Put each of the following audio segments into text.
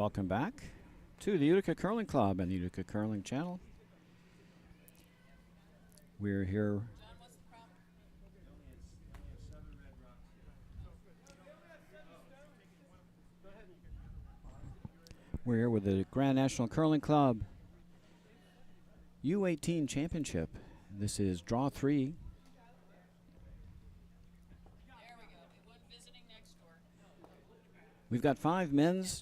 welcome back to the Utica Curling Club and the Utica Curling Channel. We're here. We're here with the Grand National Curling Club U18 Championship. This is Draw 3. We've got 5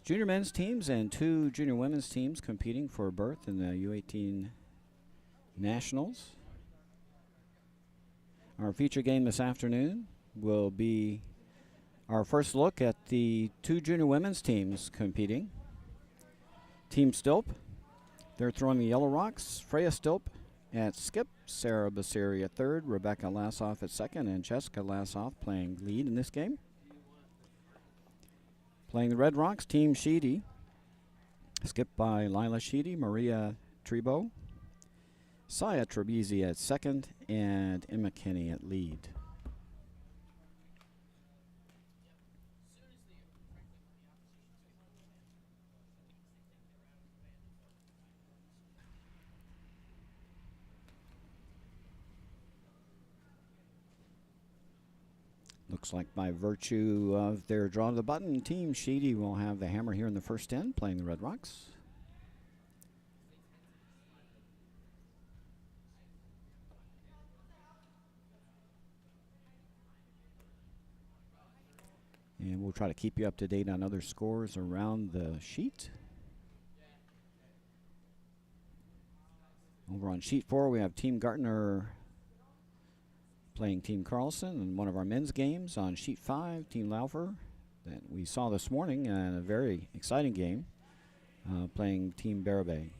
junior men's teams and 2 junior women's teams competing for a berth in the U18 Nationals. Our feature game this afternoon will be our first look at the 2 junior women's teams competing. Team Stilp, they're throwing the Yellow Rocks. Freya Stilp at skip, Sarah Basiri at third, Rebecca Lassoff at second, and Jessica Lassoff playing lead in this game. Playing the Red Rocks, Team Sheedy, skipped by Lila Sheedy, Maria Trebo, Saya Trebisi at second, and Emma Kinney at lead. Looks like by virtue of their draw to the button, Team Sheedy will have the hammer here in the first end, playing the Red Rocks. And we'll try to keep you up to date on other scores around the sheet. Over on sheet 4, we have Team Gartner playing Team Carlson in one of our men's games. On sheet 5, Team Laufer, that we saw this morning in a very exciting game, playing Team Barabay.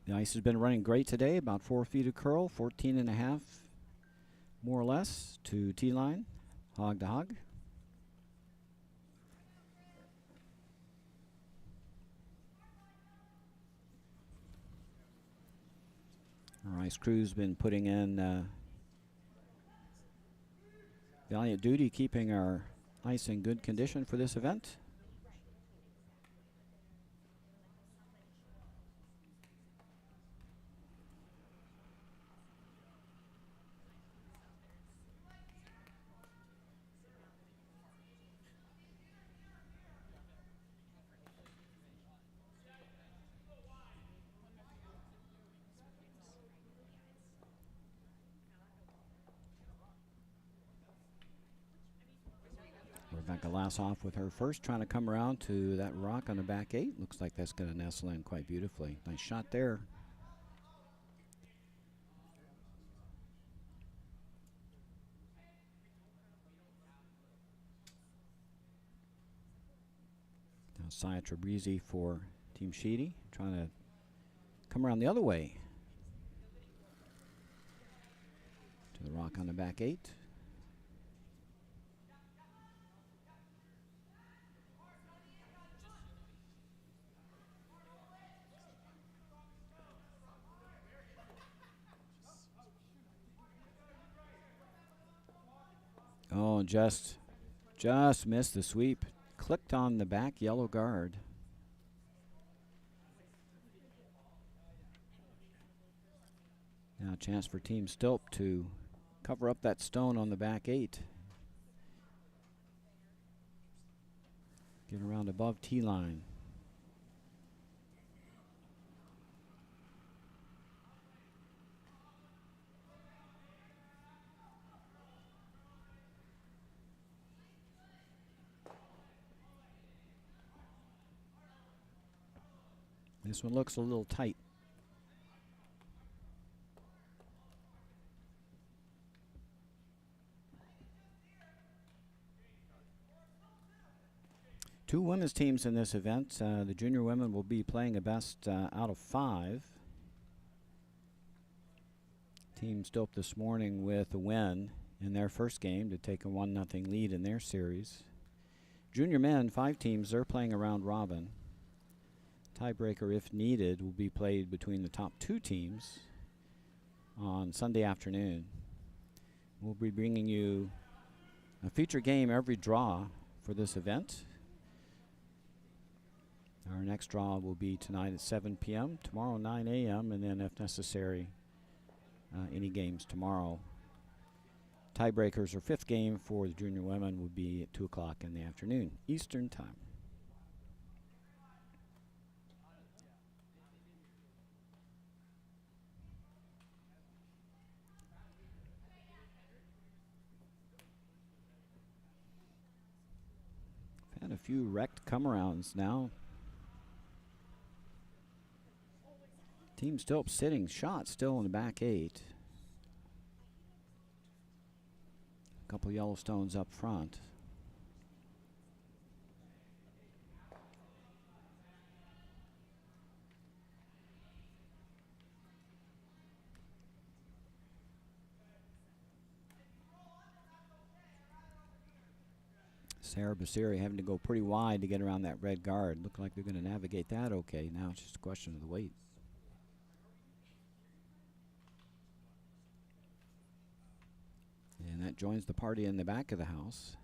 The ice has been running great today, about 4 feet of curl, 14.5 more or less to T-line, hog to hog. Our ice crew's been putting in valiant duty, keeping our ice in good condition for this event. Rebecca Lassoff with her first, trying to come around to that rock on the back 8. Looks like that's going to nestle in quite beautifully. Nice shot there. Now Saya Trebisi for Team Sheedy, trying to come around the other way to the rock on the back 8. Oh, just missed the sweep. Clicked on the back yellow guard. Now a chance for Team Stilp to cover up that stone on the back 8. Get around above T-line. This one looks a little tight. Two women's teams in this event. The junior women will be playing a best out of 5. Team Stilp this morning with a win in their first game to take a 1-0 lead in their series. Junior men, 5 teams, they're playing a round robin. Tiebreaker, if needed, will be played between the top 2 teams on Sunday afternoon. We'll be bringing you a feature game every draw for this event. Our next draw will be tonight at 7 p.m., tomorrow 9 a.m., and then if necessary, any games tomorrow. Tiebreakers or 5th game for the junior women will be at 2 o'clock in the afternoon, Eastern Time. We've had a few wrecked come-arounds now. Team still sitting, shot still in the back 8. A couple Yellowstones up front. Sarah Basiri having to go pretty wide to get around that red guard. Look like they're going to navigate that okay. Now it's just a question of the weight. And that joins the party in the back of the house.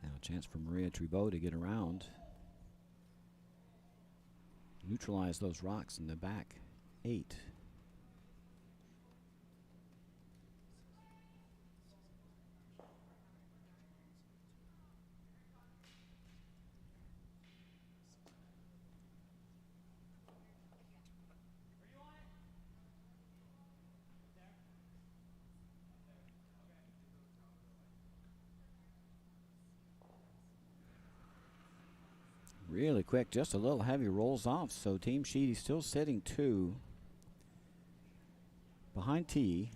Now a chance for Maria Tribot to get around. Neutralize those rocks in the back 8. Really quick, just a little heavy, rolls off. So Team Sheedy still sitting 2 behind T.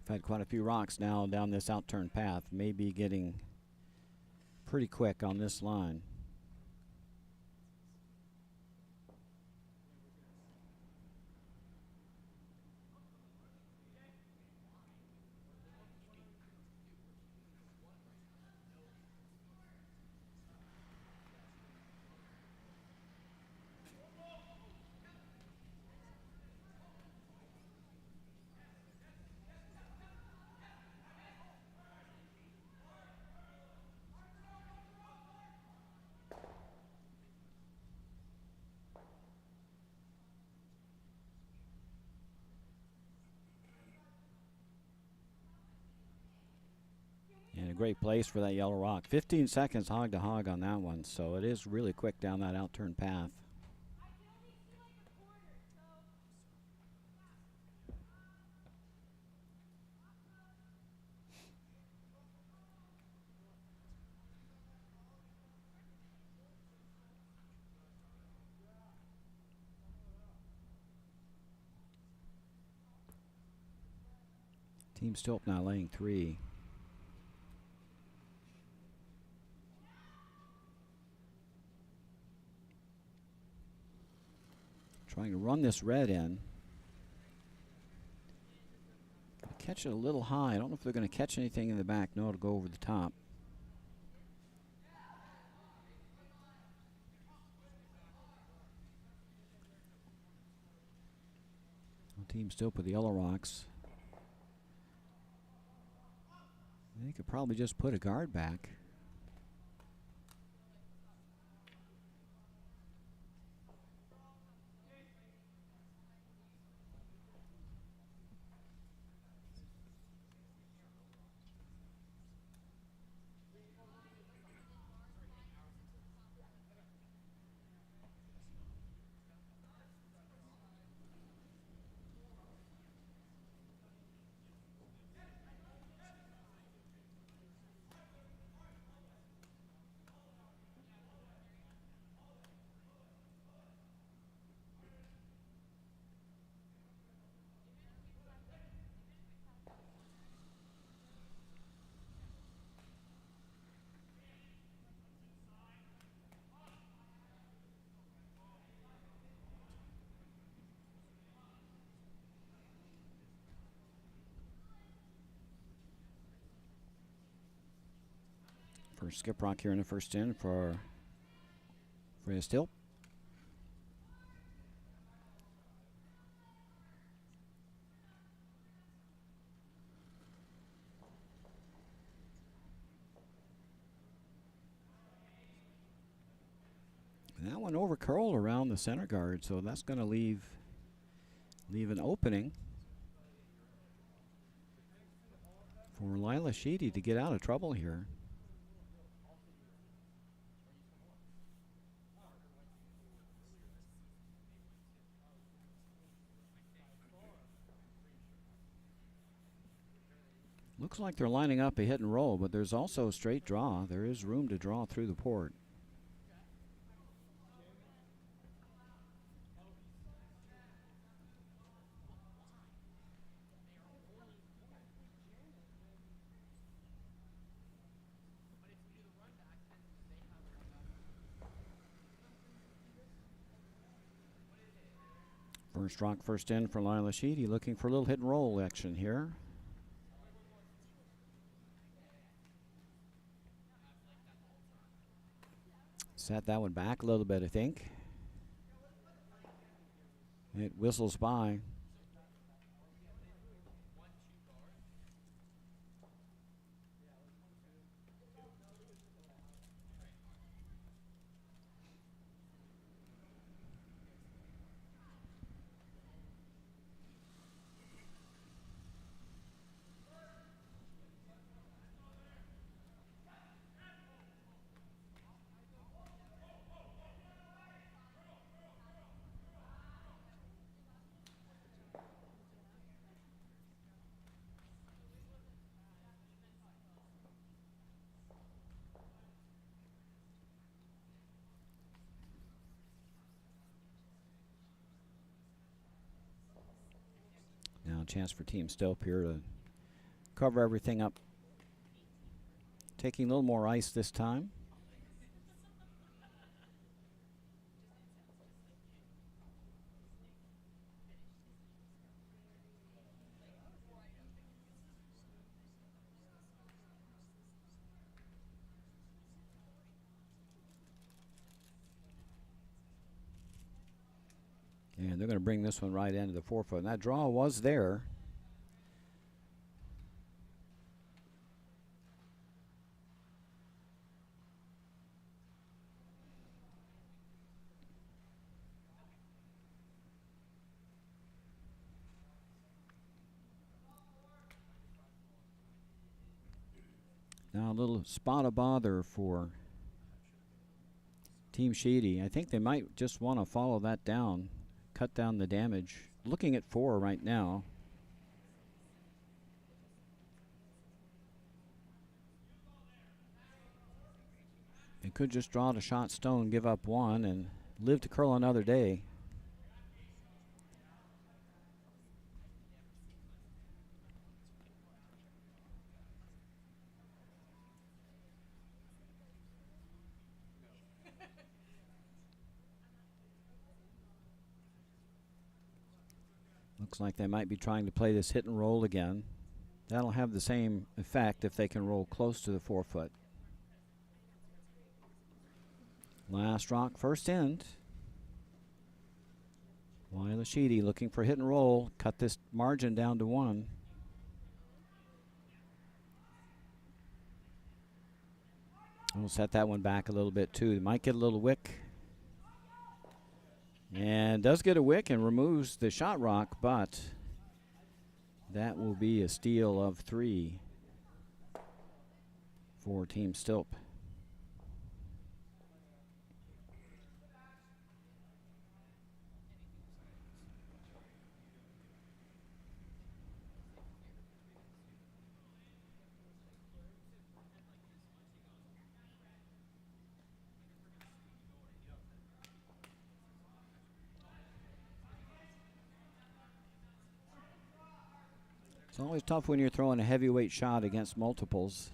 I've had quite a few rocks now down this outturned path. Maybe getting pretty quick on this line. And a great place for that yellow rock. 15 seconds hog to hog on that one, so it is really quick down that outturned path. Team Stilp now laying 3. Trying to run this red in. Catch it a little high. I don't know if they're going to catch anything in the back. No, it'll go over the top. Team Stilp with the yellow rocks. They could probably just put a guard back. for Skip Rock here in the first inning for Freya Still. And that one over curled around the center guard, so that's going to leave an opening for Lila Sheedy to get out of trouble here. Looks like they're lining up a hit and roll, but there's also a straight draw. There is room to draw through the port. First rock, first in for Lila Sheedy, looking for a little hit and roll action here. Set that one back a little bit, I think. It whistles by. Now a chance for Team Stilp here to cover everything up. Taking a little more ice this time. And they're going to bring this one right into the 4-foot. And that draw was there. Now a little spot of bother for Team Sheedy. I think they might just want to follow that down, cut down the damage. Looking at 4 right now. They could just draw the shot stone, give up 1, and live to curl another day. Looks like they might be trying to play this hit and roll again. That'll have the same effect if they can roll close to the 4-foot. Last rock, first end. Lila Sheedy looking for hit and roll. Cut this margin down to 1. We'll set that one back a little bit too. They might get a little wick. And does get a wick and removes the shot rock, but that will be a steal of 3 for Team Stilp. It's always tough when you're throwing a heavyweight shot against multiples.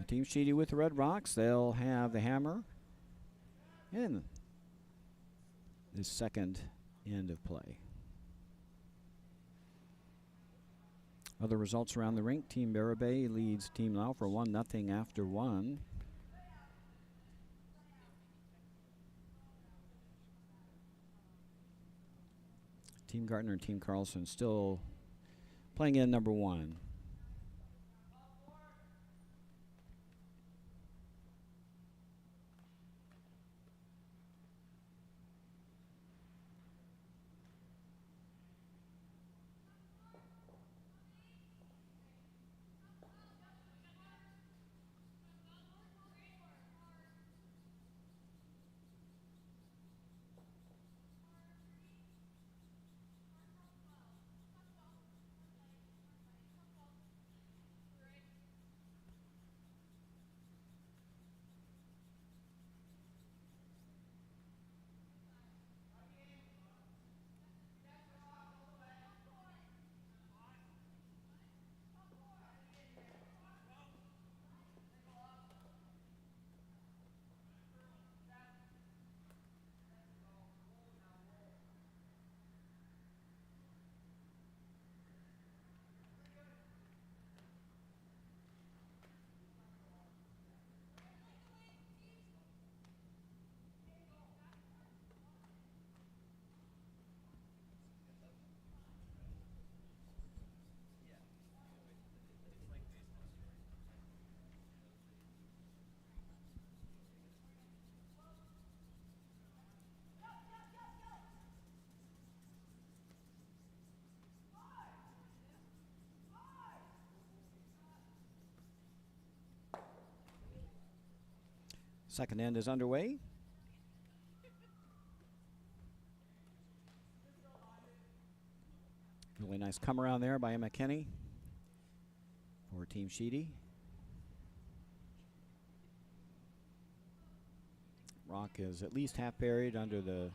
Team Sheedy with the red rocks. They'll have the hammer in the second end of play. Other results around the rink. Team Barabay leads Team Lau for 1-0 after 1. Team Gardner and Team Carlson still playing in number 1. Second end is underway. Really nice come around there by Emma Kenny for Team Sheedy. Rock is at least half buried under the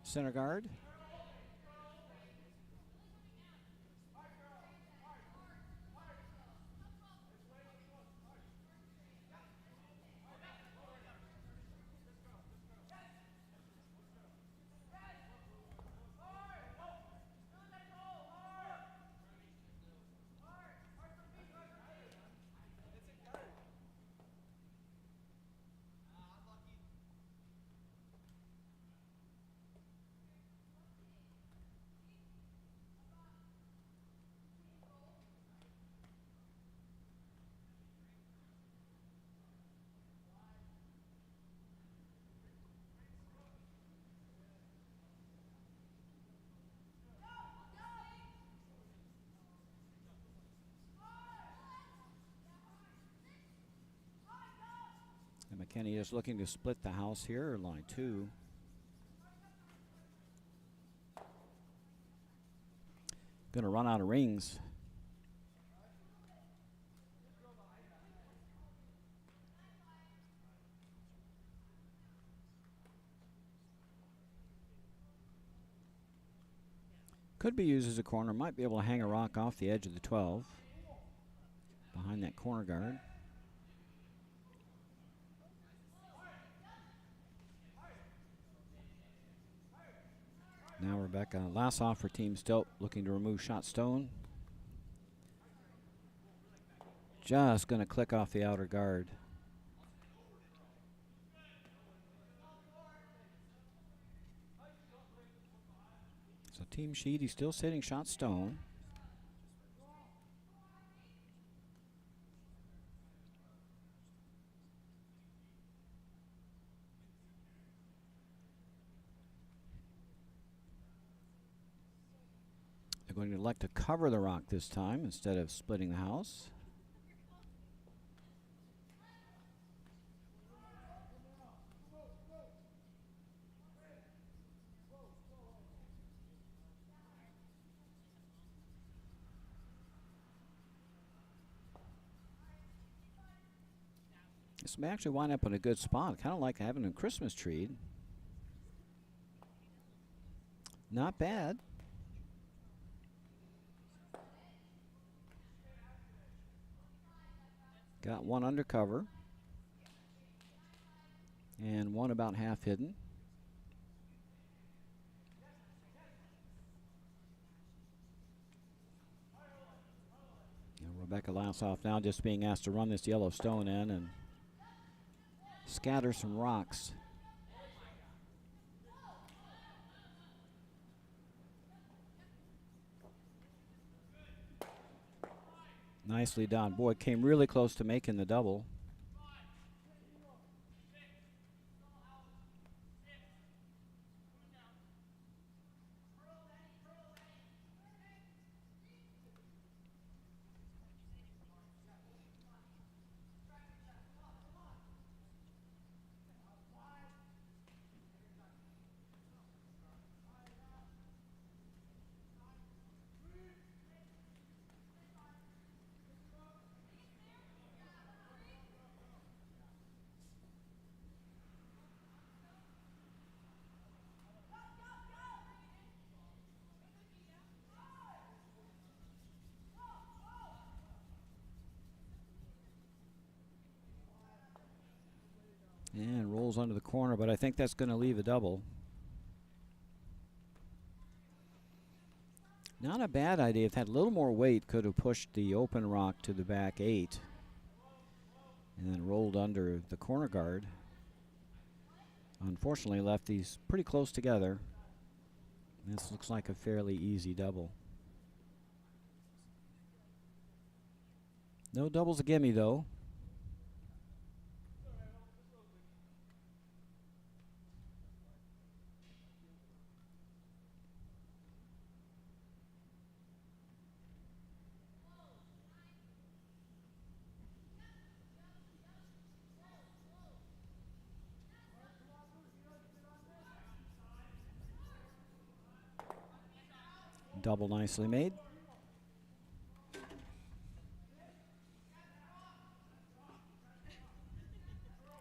center guard. And McKinney is looking to split the house here, line 2. Going to run out of rings. Could be used as a corner. Might be able to hang a rock off the edge of the 12 behind that corner guard. Now Rebecca Lassoff for Team Stilt looking to remove shot stone. Just going to click off the outer guard. So Team Sheedy still sitting shot stone. They're going to elect to cover the rock this time instead of splitting the house. This may actually wind up in a good spot, kind of like having a Christmas tree. Not bad. Got one undercover and one about half hidden. And Rebecca Lassoff now just being asked to run this yellow stone in and scatter some rocks. Nicely done. Boy, came really close to making the double. And rolls under the corner, but I think that's going to leave a double. Not a bad idea. If it had a little more weight, could have pushed the open rock to the back 8 and then rolled under the corner guard. Unfortunately, left these pretty close together. This looks like a fairly easy double. No doubles a gimme, though. Double nicely made.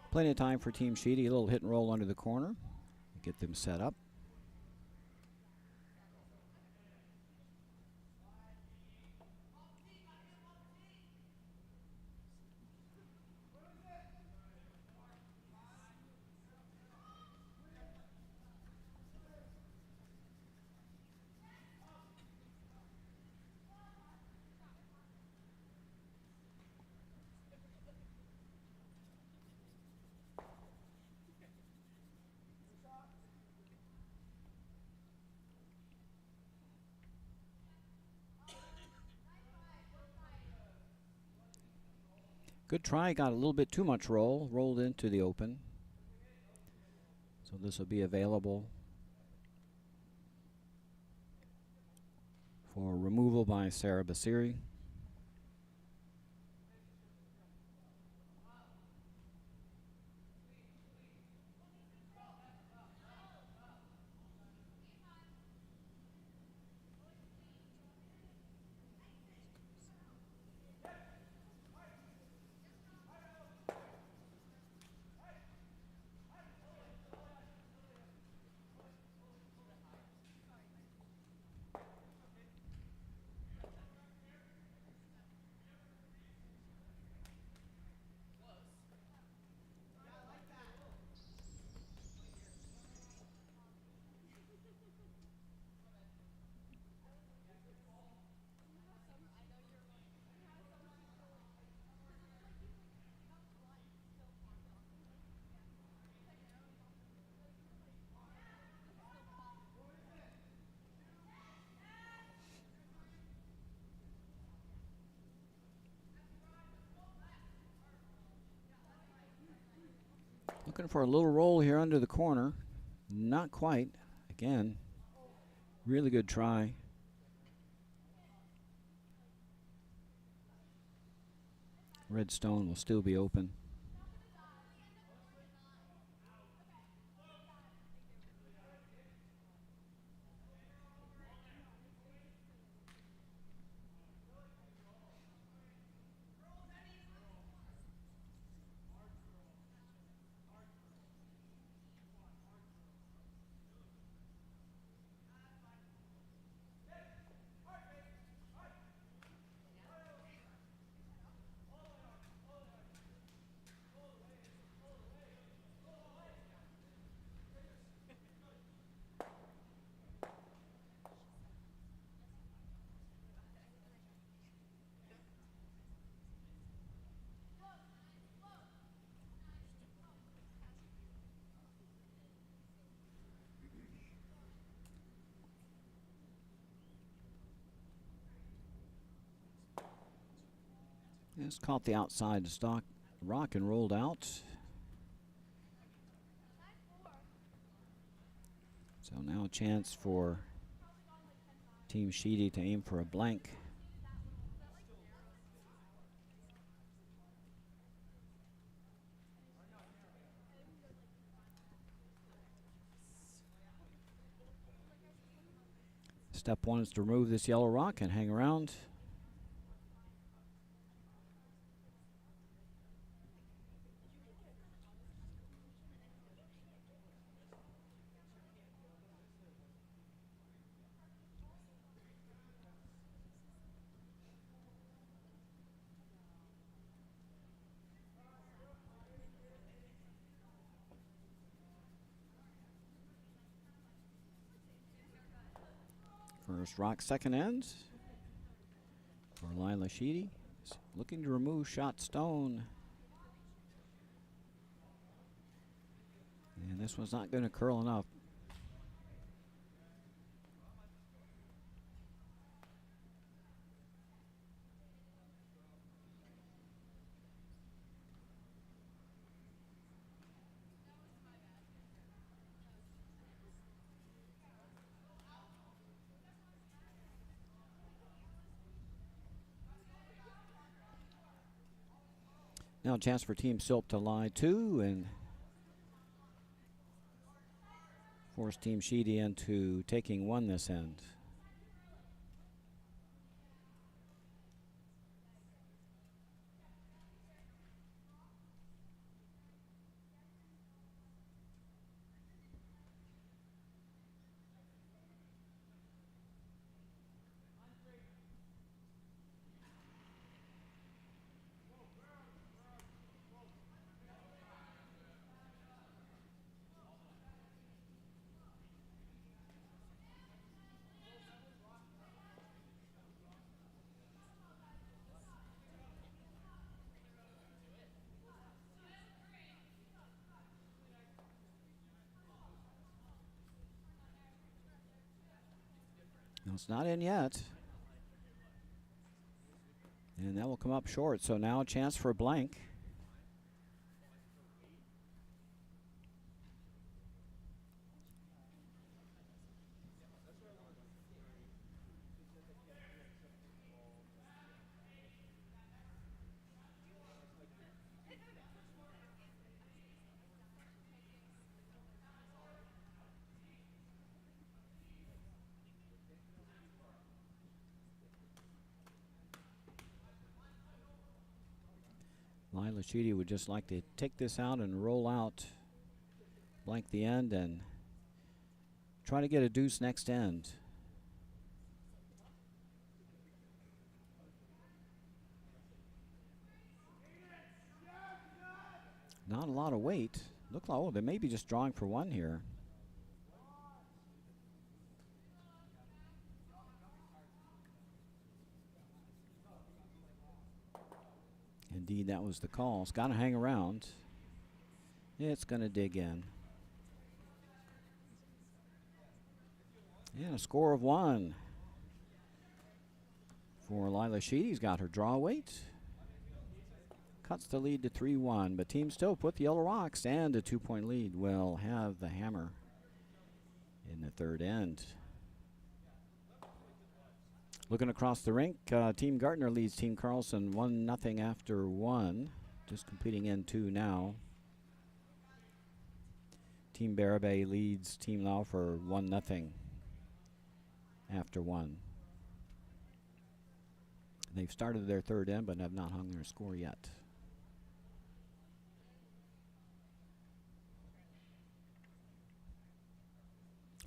Plenty of time for Team Sheedy. A little hit and roll under the corner. Get them set up. Good try, got a little bit too much roll, rolled into the open. So this will be available for removal by Sarah Basiri. Looking for a little roll here under the corner. Not quite. Again, really good try. Red stone will still be open. Just caught the outside stock rock and rolled out. So now a chance for Team Sheedy to aim for a blank. Step one is to remove this yellow rock and hang around. First rock, second end for Lila Sheedy. Looking to remove shot stone. And this one's not going to curl enough. Now a chance for Team Silp to lie two and force Team Sheedy into taking one this end. No, it's not in yet. And that will come up short. So now a chance for a blank. Lila Sheedy would just like to take this out and roll out, blank the end, and try to get a deuce next end. Not a lot of weight. Look like, oh, they may be just drawing for one here. Indeed, that was the call. It's got to hang around. It's going to dig in. And a score of one for Lila Sheedy's got her draw weight. Cuts the lead to 3-1, but Team Stope with the yellow rocks and a 2-point lead will have the hammer in the third end. Looking across the rink, Team Gardner leads Team Carlson 1-0 after one. Just competing in two now. Team Barabay leads Team Laufer 1-0 after one. They've started their third end but have not hung their score yet.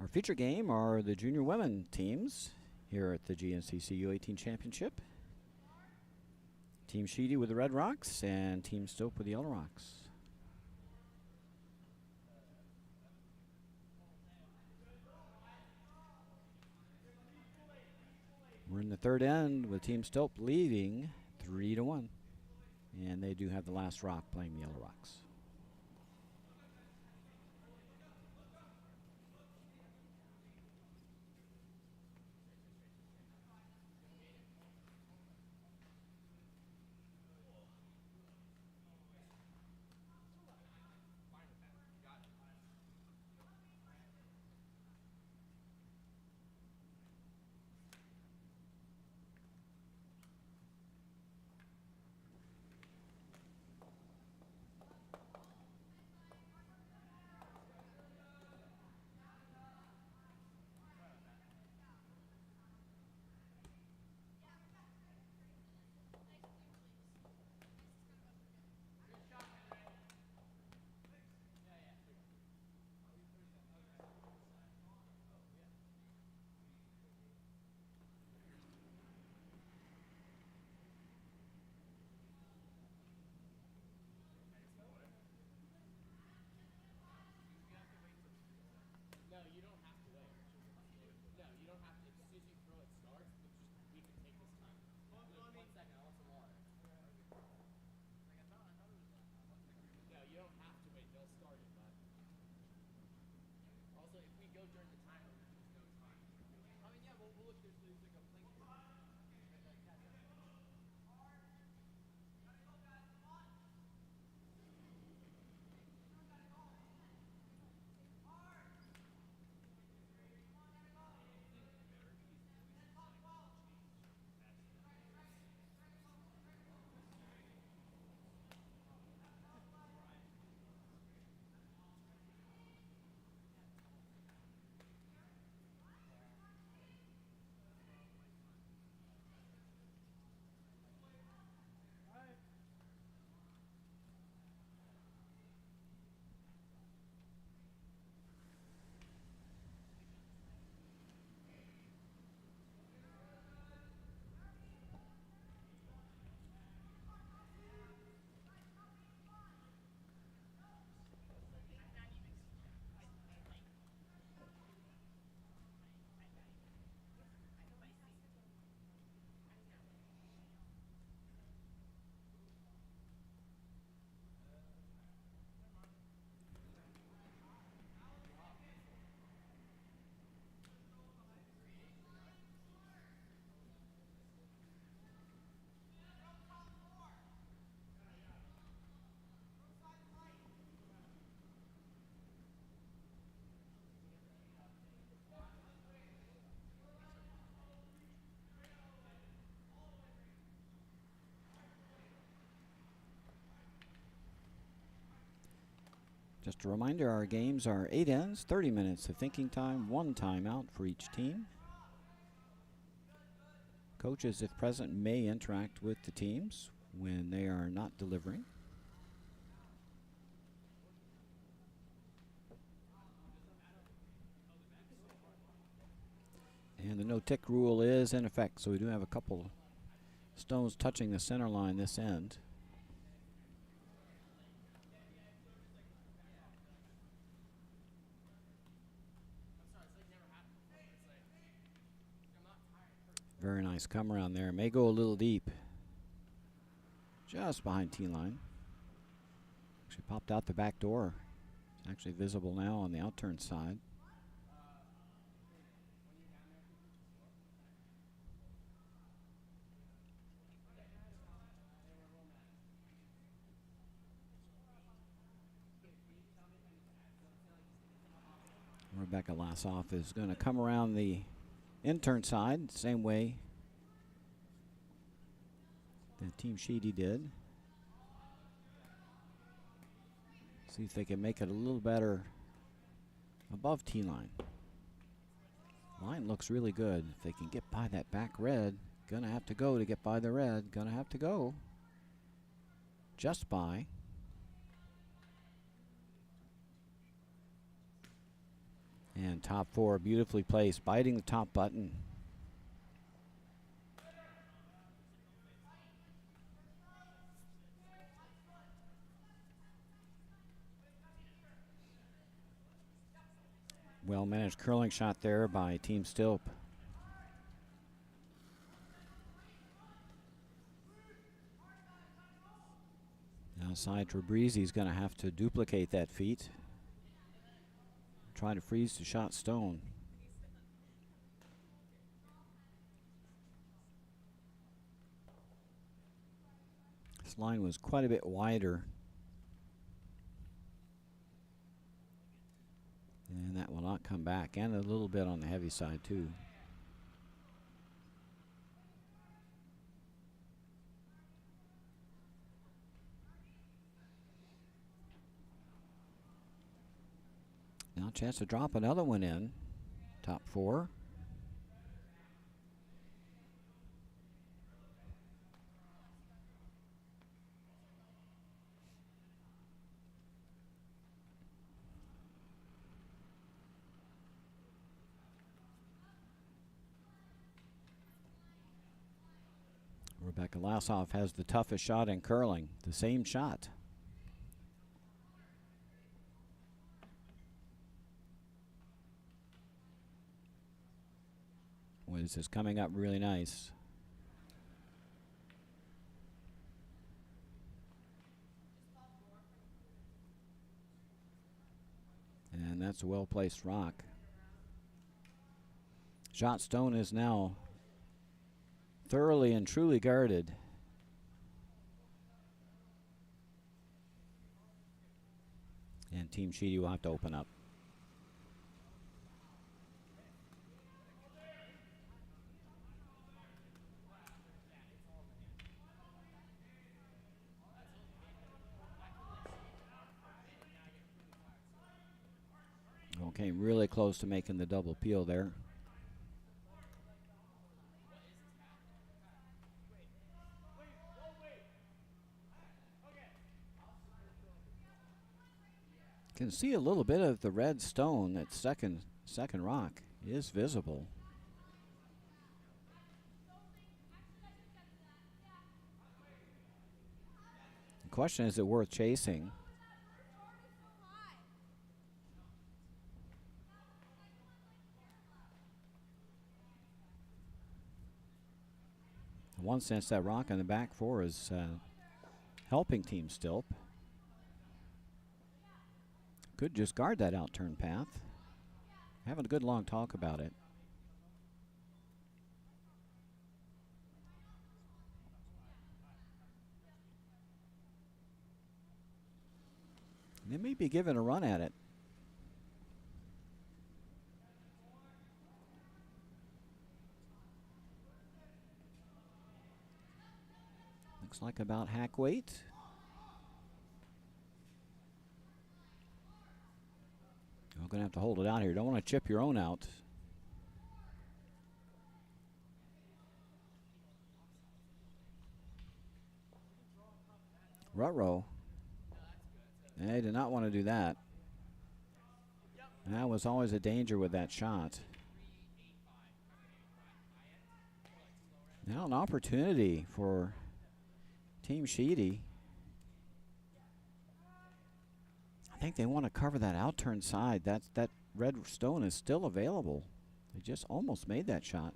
Our feature game are the junior women teams here at the GNCC U18 Championship. Team Sheedy with the red rocks and Team Stope with the yellow rocks. We're in the third end with Team Stope leading 3-1. And they do have the last rock playing the yellow rocks. Just a reminder, our games are 8 ends, 30 minutes of thinking time, 1 timeout for each team. Coaches, if present, may interact with the teams when they are not delivering. And the no-tick rule is in effect, so we do have a couple stones touching the center line this end. Very nice come around there. May go a little deep. Just behind tee line. Actually popped out the back door. It's actually visible now on the outturn side. Rebecca Lassoff is going to come around the in-turn side, same way that Team Sheedy did. See if they can make it a little better above tee line. Line looks really good. If they can get by that back red, gonna have to go to get by the red. Gonna have to go just by. And top 4 beautifully placed, biting the top button. Well managed curling shot there by Team Stilp. Outside Trebrizi's going to have to duplicate that feat. Try to freeze the shot stone. This line was quite a bit wider. And that will not come back, and a little bit on the heavy side too. Now a chance to drop another one in. Top 4. Rebecca Lassoff has the toughest shot in curling, the same shot. Well, this is coming up really nice. And that's a well-placed rock. Shot stone is now thoroughly and truly guarded. And Team Sheedy will have to open up. Okay, really close to making the double peel there. Can see a little bit of the red stone. That second rock is visible. The question is it worth chasing? In one sense, that rock on the back 4 is helping Team Stilp. Could just guard that outturn path. Having a good long talk about it. They may be given a run at it. Looks like about hack weight. going to have to hold it out here. Don't want to chip your own out. Ruh-roh. They did not want to do that. That was always a danger with that shot. Now an opportunity for Team Sheedy. I think they want to cover that out-turn side. That red stone is still available. They just almost made that shot.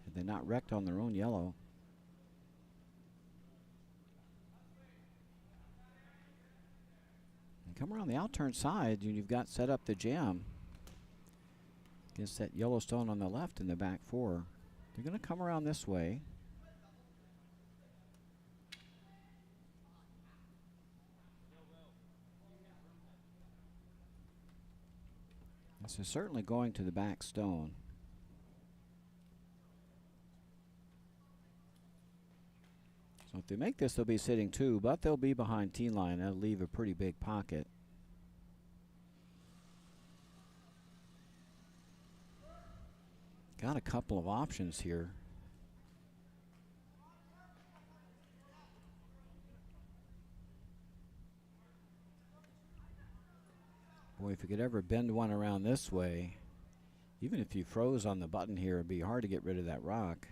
Had they not wrecked on their own yellow. And come around the out-turn side, and you've got set up the jam against that yellow stone on the left in the back four. They're going to come around this way. This is certainly going to the back stone. So if they make this, they'll be sitting two, but they'll be behind tee line. That'll leave a pretty big pocket. Got a couple of options here. Boy, if you could ever bend one around this way, even if you froze on the button here, it'd be hard to get rid of that rock.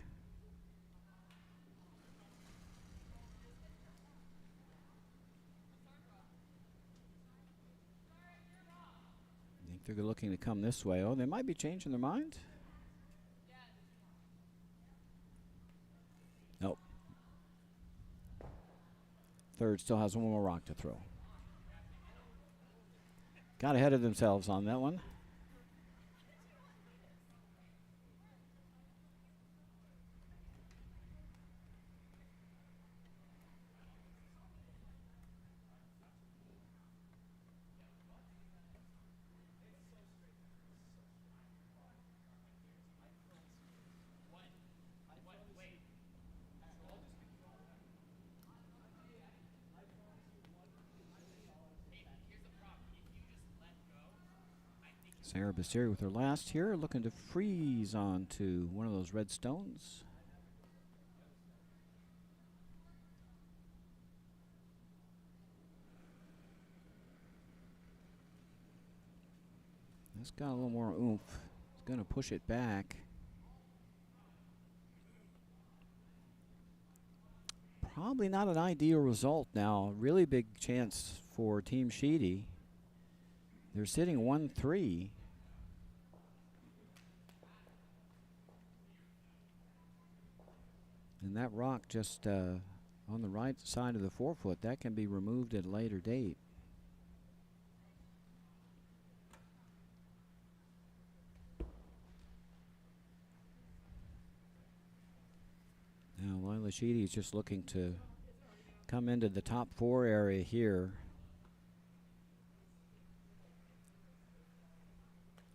I think they're looking to come this way. Oh, they might be changing their mind. Nope. Third still has one more rock to throw. Got ahead of themselves on that one. Sarah Basiri with her last here, looking to freeze onto one of those red stones. This got a little more oomph. It's going to push it back. Probably not an ideal result now. Really big chance for Team Sheedy. They're sitting 1-3. And that rock just on the right side of the 4-foot, that can be removed at a later date. Now Lila Sheedy is just looking to come into the top four area here.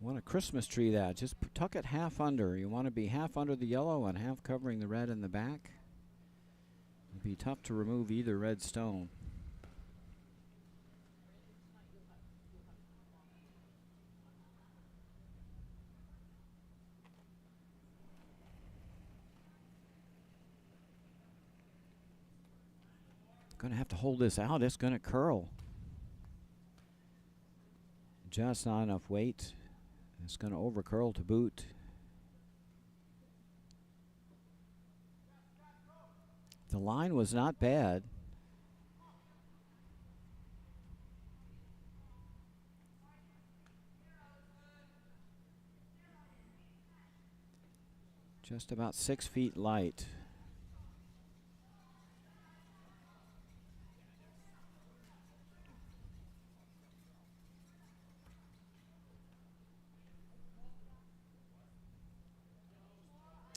Want a Christmas tree that. Just tuck it half under. You want to be half under the yellow and half covering the red in the back. It'd be tough to remove either red stone. Going to have to hold this out. It's going to curl. Just not enough weight. It's going to over curl to boot. The line was not bad. Just about 6 feet light.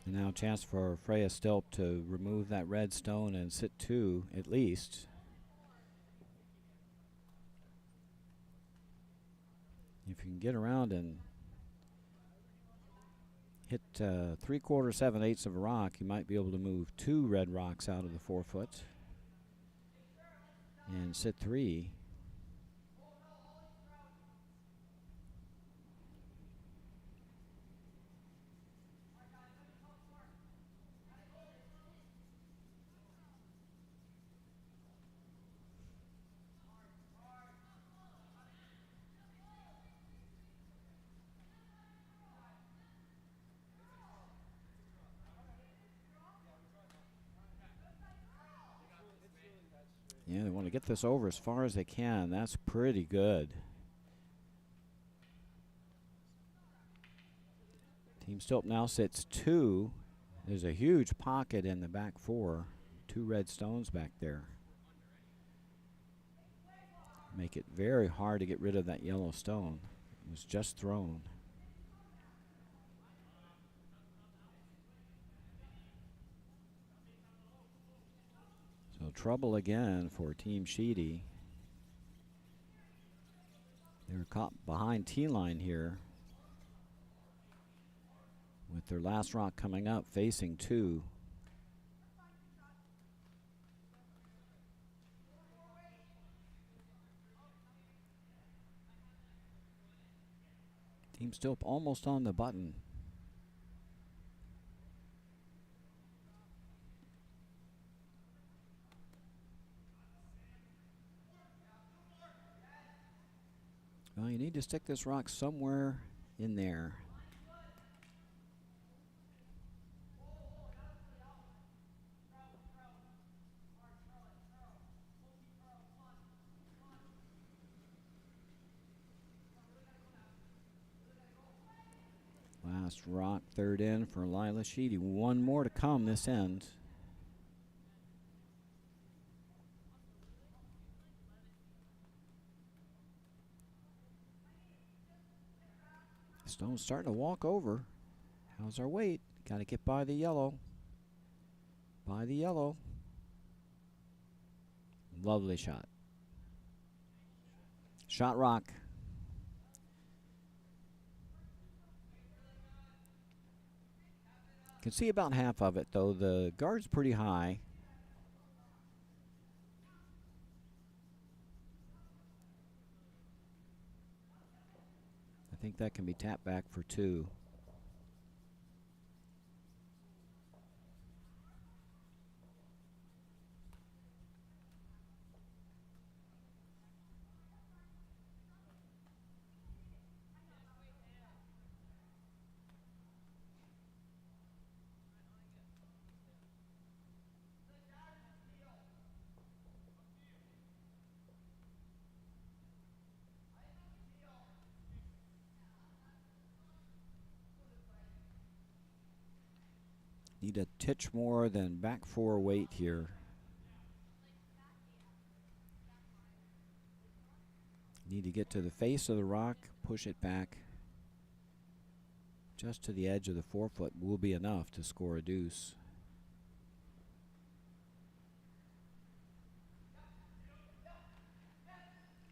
And now a chance for Freya Stilp to remove that red stone and sit two at least. If you can get around and hit 3/4, 7/8 of a rock, you might be able to move two red rocks out of the 4-foot and sit three. Yeah, they want to get this over as far as they can. That's pretty good. Team Stilp now sits 2. There's a huge pocket in the back 4. 2 red stones back there. Make it very hard to get rid of that yellow stone. It was just thrown. So trouble again for Team Sheedy. They're caught behind T-line here with their last rock coming up, facing 2. Team Stilp almost on the button. Well, you need to stick this rock somewhere in there. Last rock, third in for Lila Sheedy. One more to come this end. Stone's starting to walk over. How's our weight? Got to get by the yellow. By the yellow. Lovely shot. Shot rock. Can see about half of it though. The guard's pretty high. I think that can be tapped back for 2. Need a titch more than back 4 weight here. Need to get to the face of the rock, push it back. Just to the edge of the 4-foot will be enough to score a deuce.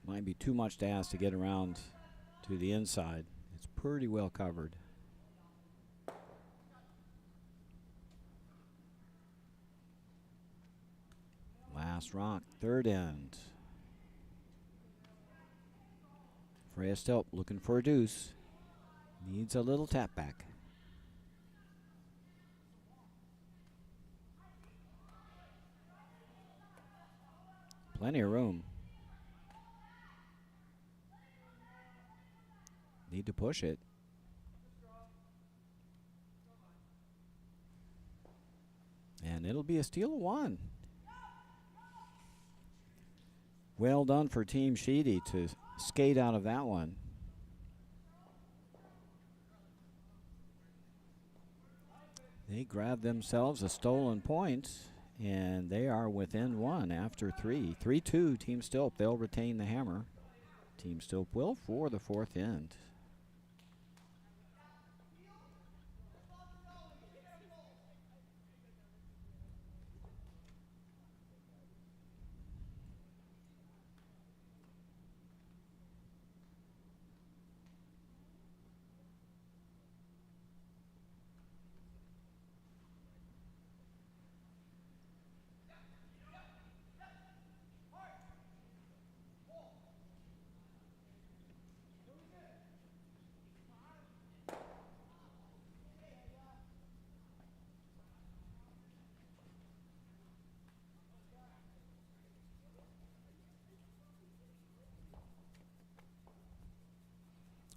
Might be too much to ask to get around to the inside. It's pretty well covered. Last rock, third end. Freya Stilp looking for a deuce. Needs a little tap back. Plenty of room. Need to push it. And it'll be a steal of 1. Well done for Team Sheedy to skate out of that one. They grab themselves a stolen point, and they are within 1 after 3. 3-2 Team Stilp. They'll retain the hammer. Team Stilp will for the 4th end.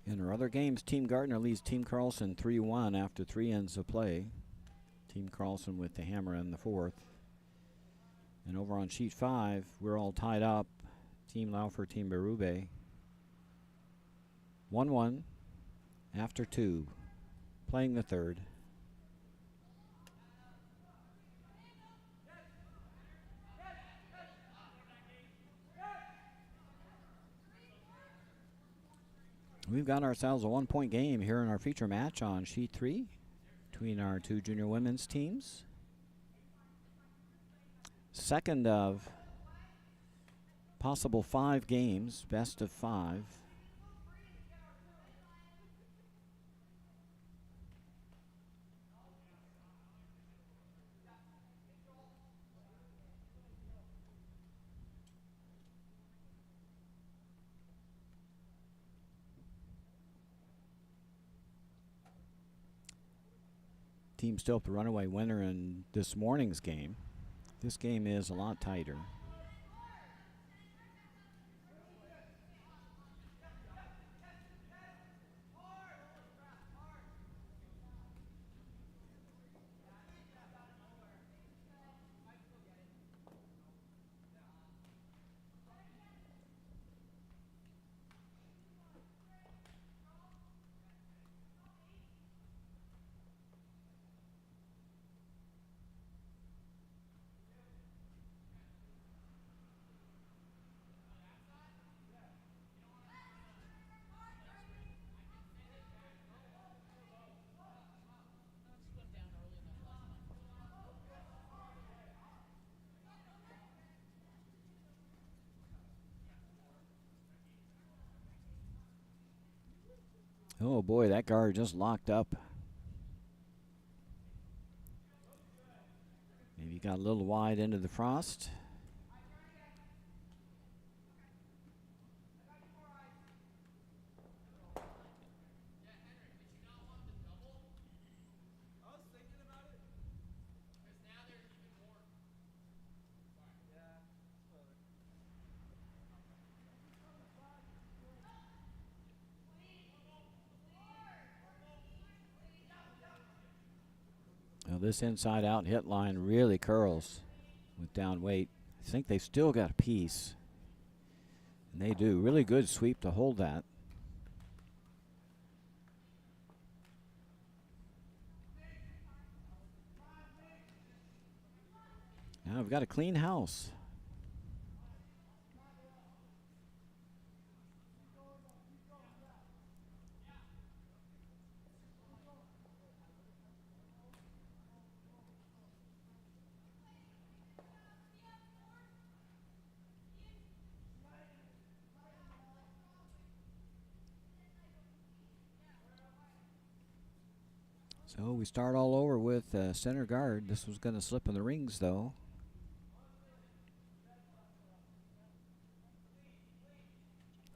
In our other games, Team Gardner leads Team Carlson 3-1 after 3 ends of play. Team Carlson with the hammer in the 4th. And over on sheet 5, we're all tied up. Team Laufer, Team Berube. 1-1 after 2, playing the third. We've got ourselves a 1-point game here in our feature match on sheet 3 between our two junior women's teams. Second of possible 5 games, best of 5. Team Stilp the runaway winner in this morning's game. This game is a lot tighter. Oh boy, that guard just locked up. Maybe got a little wide into the frost. Now this inside out hit line really curls with down weight. I think they still got a piece. And they do. Really good sweep to hold that. Now we've got a clean house. So we start all over with center guard. This was going to slip in the rings, though.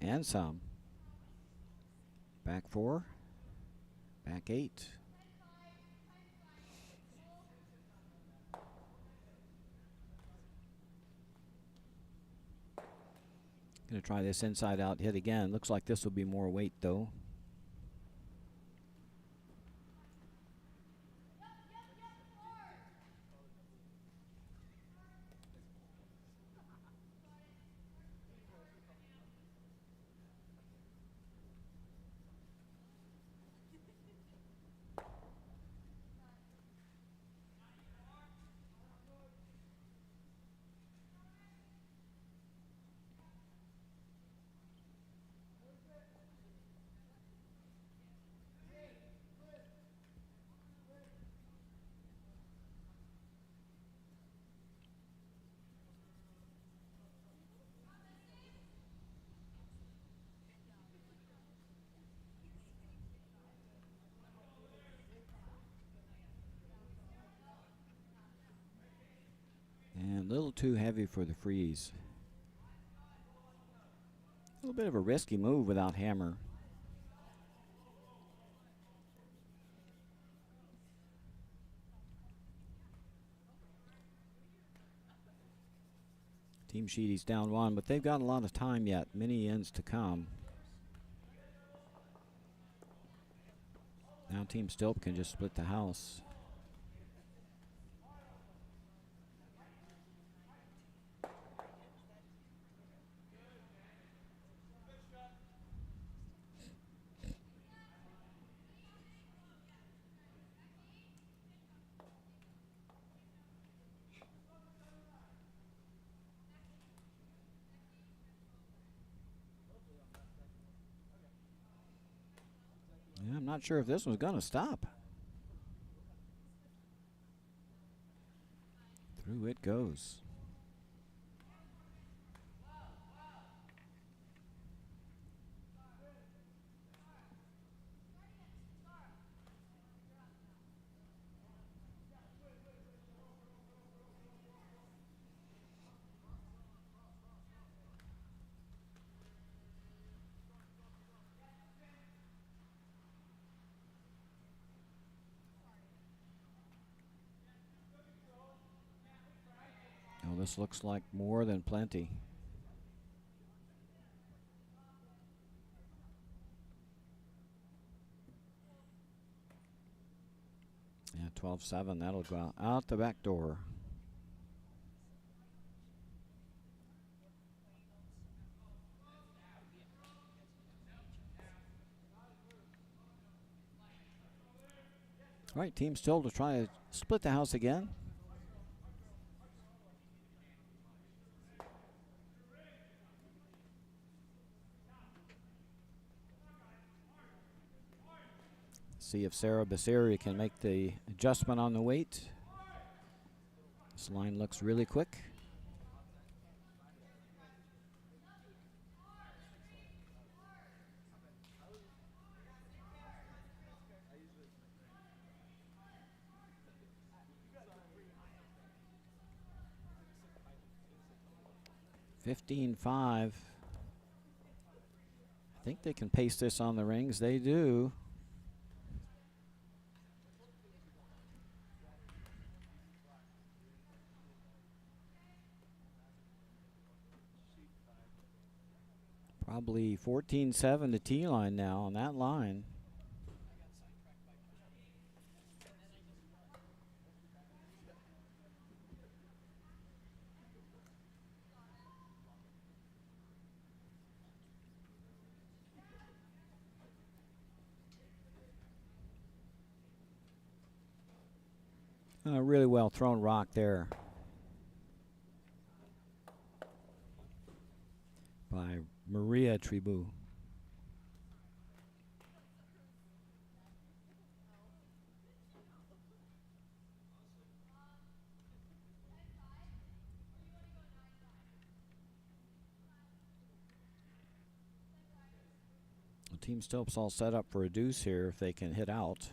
And some. Back 4. Back 8. Going to try this inside out hit again. Looks like this will be more weight, though. And a little too heavy for the freeze. A little bit of a risky move without hammer. Team Sheedy's down 1, but they've got a lot of time yet. Many ends to come. Now Team Stilp can just split the house. not sure if this was going to stop. Through it goes. Oh, this looks like more than plenty. Yeah, 12-7. That'll go out the back door. All right, team still to try to split the house again. See if Sarah Basiri can make the adjustment on the weight. This line looks really quick. $15-5. I think they can paste this on the rings. They do. Probably 14-7 to T-line now on that line. A really well thrown rock there by Maria Tribu. The team Stilp's all set up for a deuce here if they can hit out.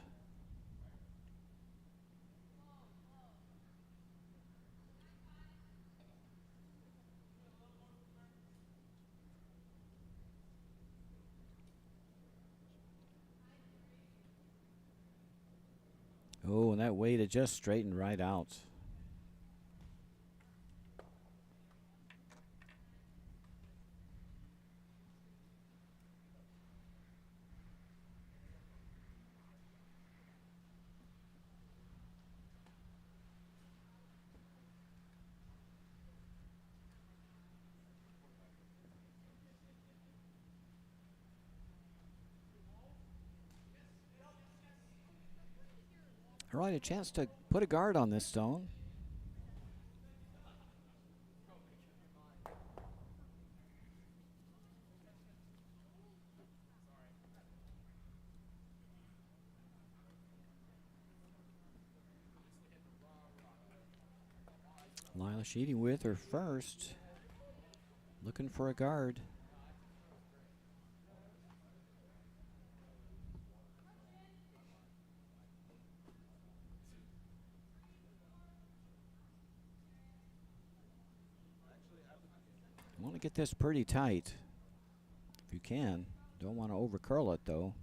Oh, and that weight had just straightened right out. All right, a chance to put a guard on this stone. Lila Sheedy with her first. Looking for a guard. You want to get this pretty tight if you can. Don't want to over curl it though.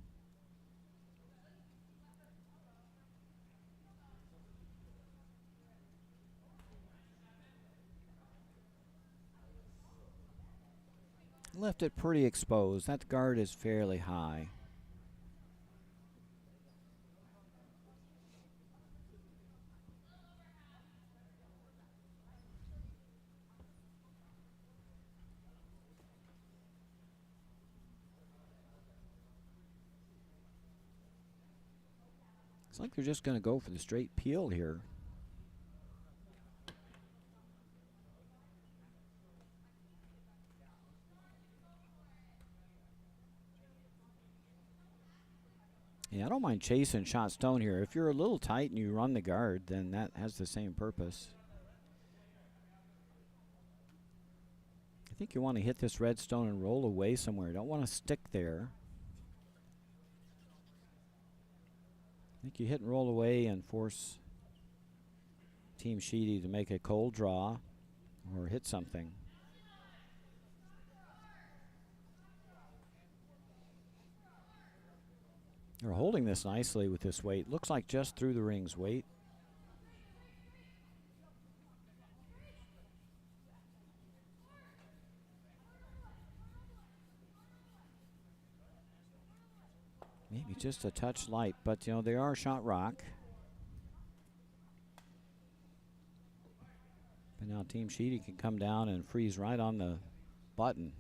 Left it pretty exposed. That guard is fairly high. Looks like they're just going to go for the straight peel here. Yeah, I don't mind chasing shot stone here. If you're a little tight and you run the guard, then that has the same purpose. I think you want to hit this red stone and roll away somewhere. You don't want to stick there. I think you hit and roll away and force Team Sheedy to make a cold draw or hit something. They're holding this nicely with this weight. Looks like just through the rings weight. Maybe just a touch light, but you know, they are shot rock. But now Team Sheedy can come down and freeze right on the button.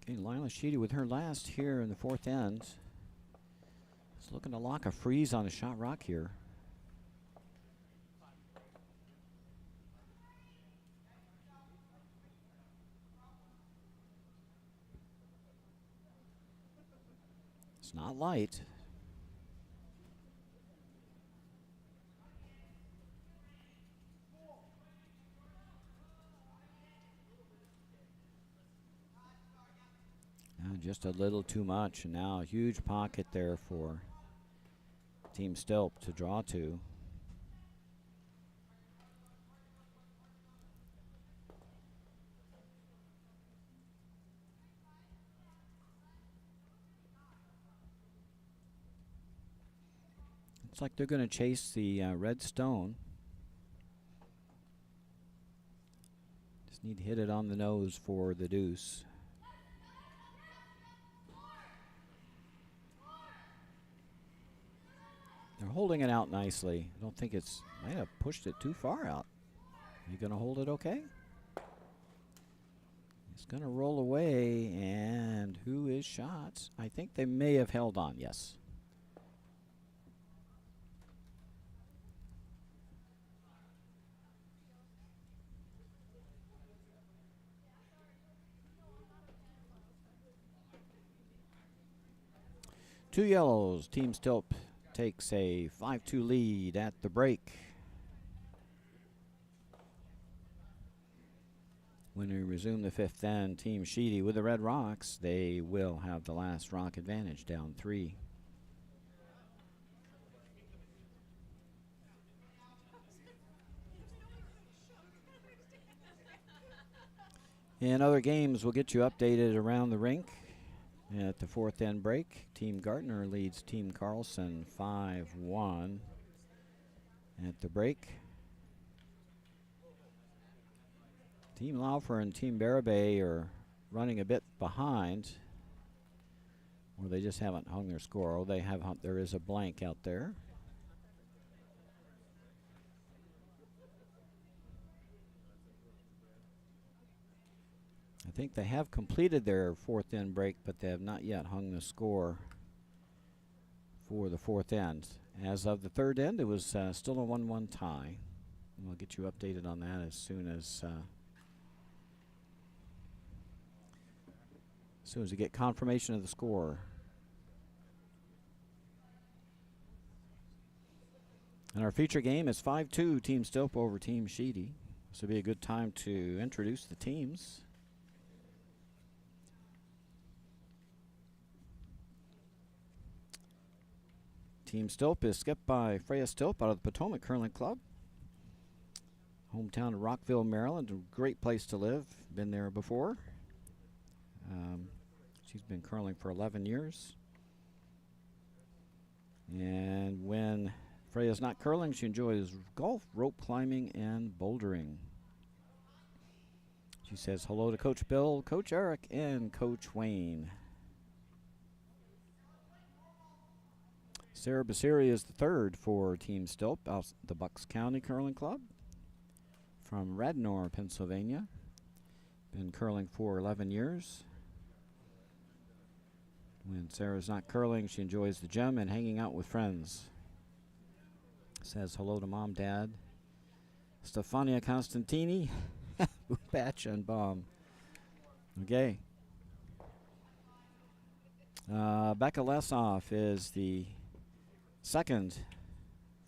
Okay, Lila Sheedy with her last here in the fourth end. It's looking to lock a freeze on the shot rock here. It's not light. Just a little too much, and now a huge pocket there for Team Stilp to draw to. Looks like they're going to chase the red stone. Just need to hit it on the nose for the deuce. They're holding it out nicely. I don't think it's, might have pushed it too far out. Are you going to hold it okay? It's going to roll away, and who is shots? I think they may have held on, yes. Two yellows. Team Stilp takes a 5-2 lead at the break. When we resume the fifth end, Team Sheedy with the red rocks, they will have the last rock advantage, down 3. In other games, we'll get you updated around the rink. At the fourth end break, Team Gardner leads Team Carlson 5-1 at the break. Team Laufer and Team Barabay are running a bit behind, or they just haven't hung their score. Oh, they have. There is a blank out there. I think they have completed their fourth end break, but they have not yet hung the score for the fourth end. As of the third end, it was still a 1-1 tie. We'll get you updated on that as soon as we get confirmation of the score. And our feature game is 5-2, Team Stilp over Team Sheedy. This will be a good time to introduce the teams. Team Stilp is skipped by Freya Stilp out of the Potomac Curling Club. Hometown of Rockville, Maryland, a great place to live. Been there before. She's been curling for 11 years. And when Freya's not curling, she enjoys golf, rope climbing, and bouldering. She says hello to Coach Bill, Coach Eric, and Coach Wayne. Sarah Basiri is the third for Team Stilp, out the Bucks County Curling Club from Radnor, Pennsylvania. Been curling for 11 years. When Sarah's not curling, she enjoys the gym and hanging out with friends. Says hello to Mom, Dad, Stefania Constantini, Batch, and Bomb. Okay. Becca Lesoff is the second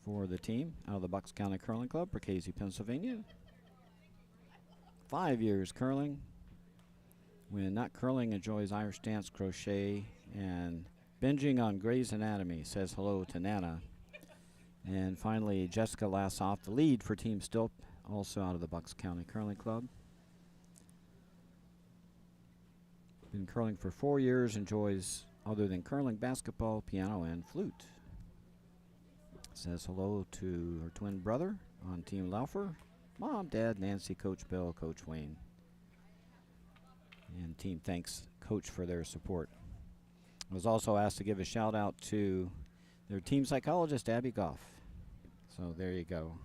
for the team out of the Bucks County Curling Club, Percasey, Pennsylvania. 5 years curling. When not curling, enjoys Irish dance, crochet, and binging on Grey's Anatomy. Says hello to Nana. And finally, Jessica Lassoff, the lead for Team Stilp, also out of the Bucks County Curling Club. Been curling for 4 years, enjoys, other than curling, basketball, piano, and flute. Says hello to her twin brother on Team Laufer. Mom, Dad, Nancy, Coach Bill, Coach Wayne. And team thanks Coach for their support. I was also asked to give a shout out to their team psychologist, Abby Goff. So there you go.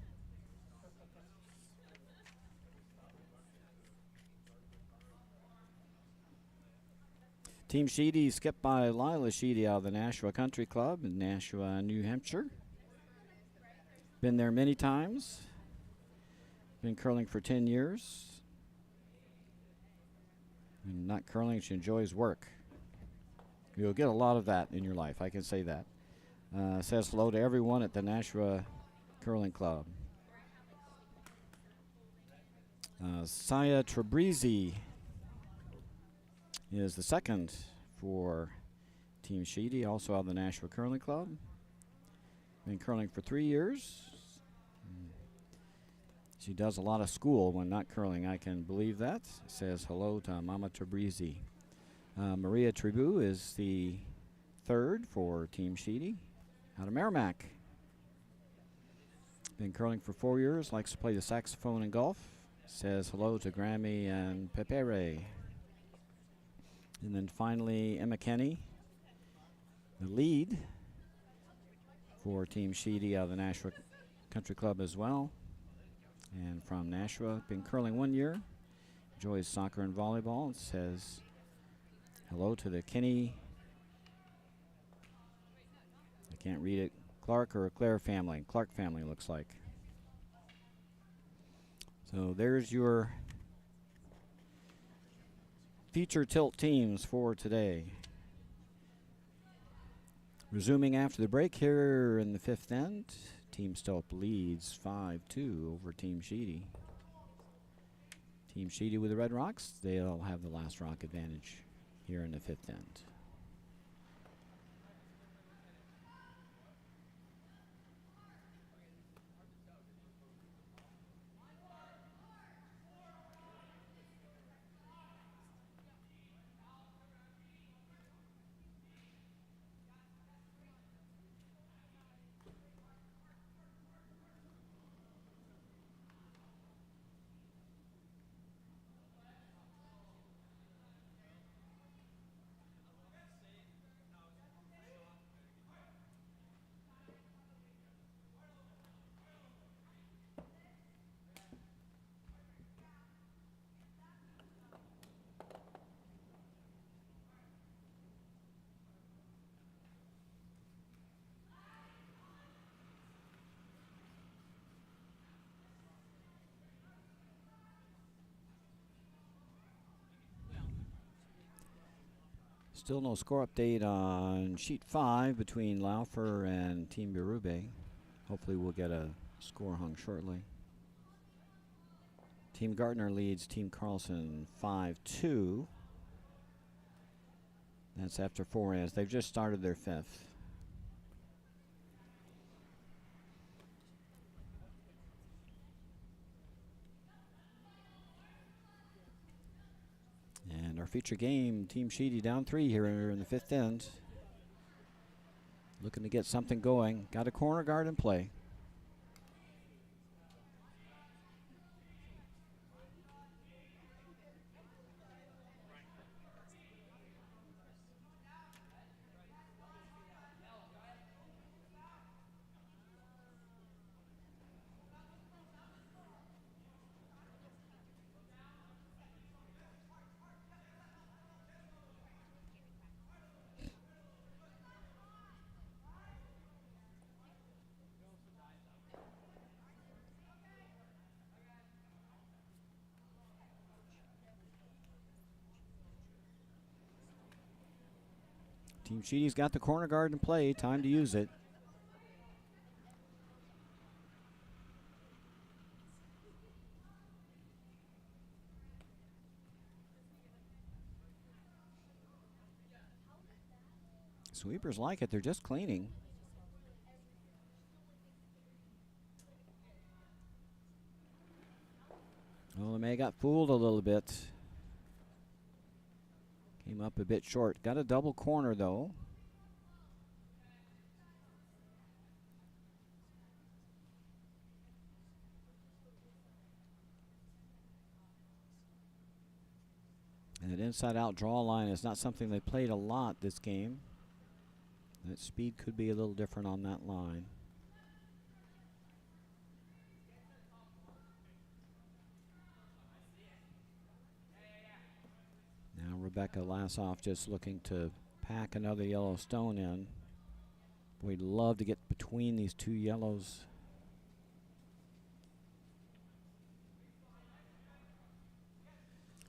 Team Sheedy skipped by Lila Sheedy out of the Nashua Country Club in Nashua, New Hampshire. Been there many times. Been curling for 10 years. And not curling, she enjoys work. You'll get a lot of that in your life, I can say that. Says hello to everyone at the Nashua Curling Club. Saya Trebrizi is the second for Team Sheedy, also out of the Nashua Curling Club. Been curling for 3 years. She does a lot of school when not curling, I can believe that. Says hello to Mama Trebrizi. Maria Tribu is the third for Team Sheedy, out of Merrimack. Been curling for 4 years, likes to play the saxophone and golf. Says hello to Grammy and Pepere. And then finally, Emma Kenny, the lead for Team Sheedy out of the Nashua Country Club as well. And from Nashua, been curling 1 year, enjoys soccer and volleyball, and says hello to the Kenny, I can't read it, Clark or Claire family. Clark family looks like. So there's your feature tilt teams for today. Resuming after the break here in the fifth end. Team Stilp leads 5-2 over Team Sheedy. Team Sheedy with the Red Rocks, they'll have the last rock advantage here in the fifth end. Still no score update on sheet 5 between Laufer and Team Berube. Hopefully we'll get a score hung shortly. Team Gardner leads Team Carlson 5-2. That's after 4 ends. They've just started their fifth. And our feature game, Team Sheedy down 3 here in the fifth end. Looking to get something going. Got a corner guard in play. Team Sheedy's got the corner guard in play. Time to use it. Sweepers like it. They're just cleaning. Oh, May got fooled a little bit. Came up a bit short. Got a double corner, though. And that inside-out draw line is not something they played a lot this game. That speed could be a little different on that line. Now Rebecca Lassoff just looking to pack another yellow stone in. We'd love to get between these two yellows.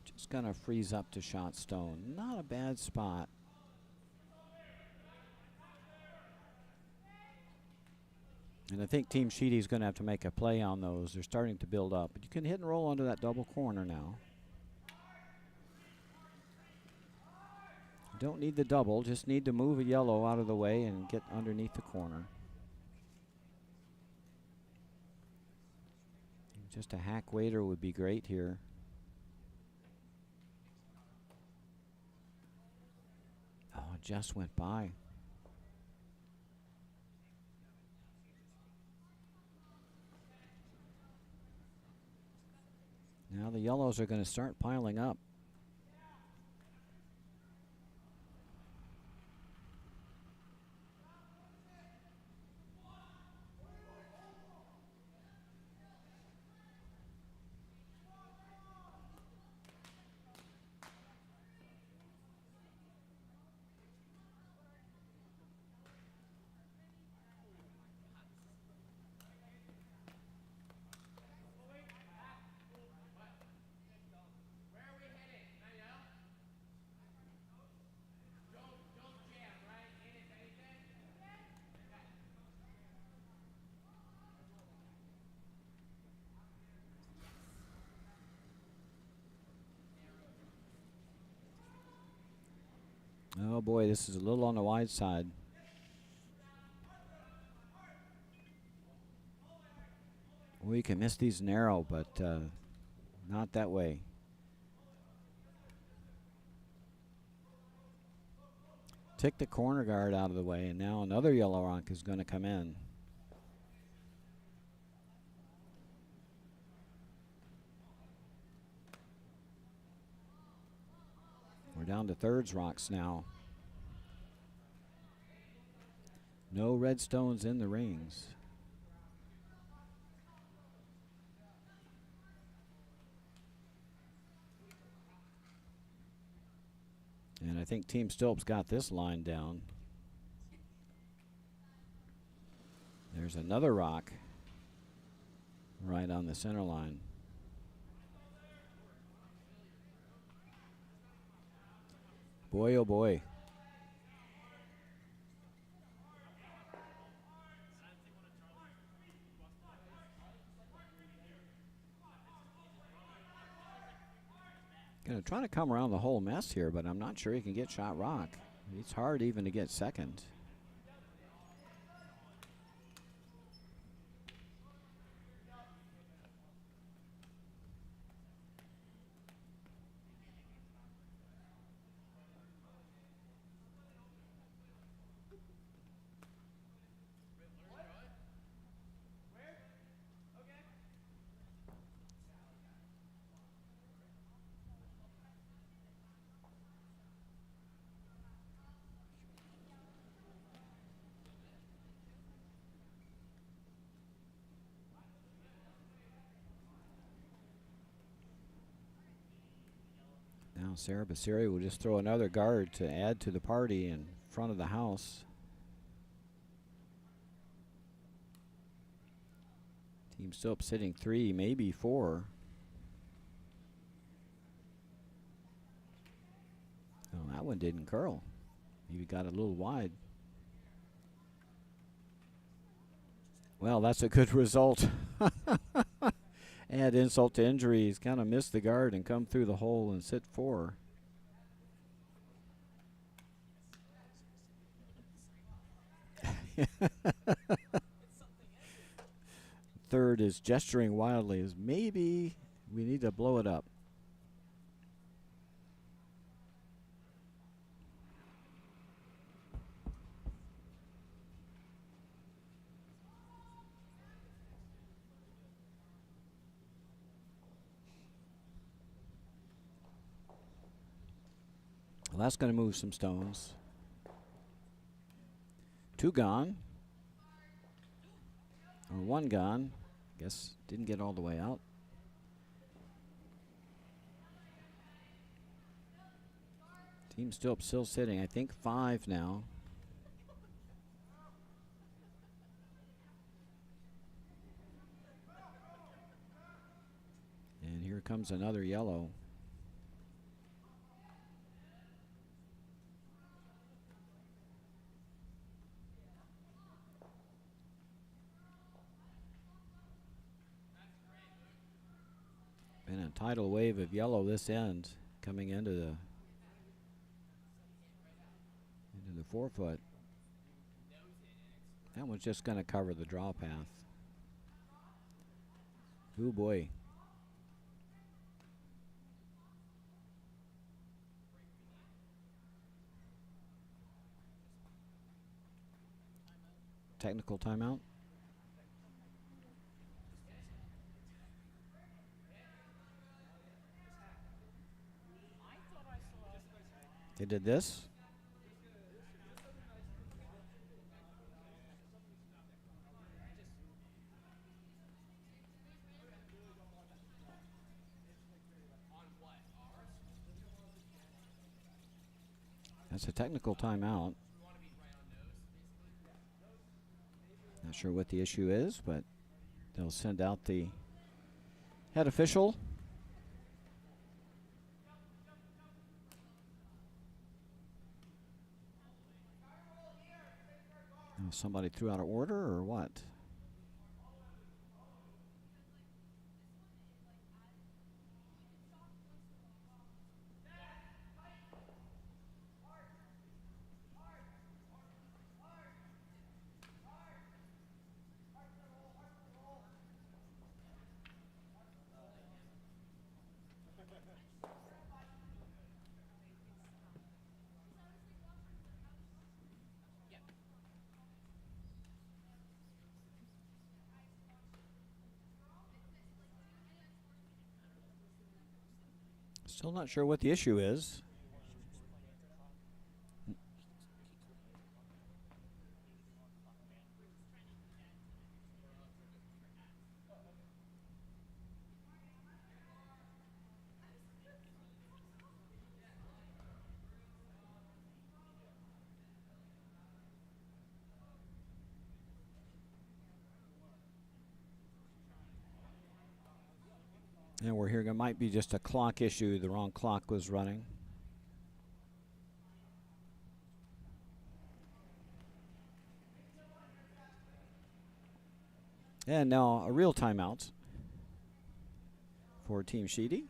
Just gonna freeze up to shot stone. Not a bad spot. And I think Team Sheedy's going to have to make a play on those. They're starting to build up. But you can hit and roll onto that double corner now. You don't need the double, just need to move a yellow out of the way and get underneath the corner. Just a hack waiter would be great here. Oh, it just went by. Now the yellows are going to start piling up. Oh boy, this is a little on the wide side. We can miss these narrow, but not that way. Take the corner guard out of the way, and now another yellow rock is going to come in. We're down to thirds rocks now. No red stones in the rings. And I think Team Stolp's got this line down. There's another rock right on the center line. Boy, oh boy. Gonna try to come around the whole mess here, but I'm not sure he can get shot rock. It's hard even to get second. Now Sarah Basiri will just throw another guard to add to the party in front of the house. Team Stolp sitting 3, maybe 4. Oh, that one didn't curl. Maybe got a little wide. Well, that's a good result. Add insult to injury. He's kind of missed the guard and come through the hole and sit 4. Third is gesturing wildly as maybe we need to blow it up. Well, that's going to move some stones. 2 gone. Or 1 gone. Guess didn't get all the way out. Team still sitting, I think 5 now. And here comes another yellow. Been a tidal wave of yellow this end coming into the 4-foot. That one's just going to cover the draw path. Oh boy. Technical timeout. They did this. That's a technical timeout. Not sure what the issue is, but they'll send out the head official. Oh, somebody threw out an order or what? Still not sure what the issue is. And we're hearing it might be just a clock issue. The wrong clock was running. And now a real timeout for Team Sheedy.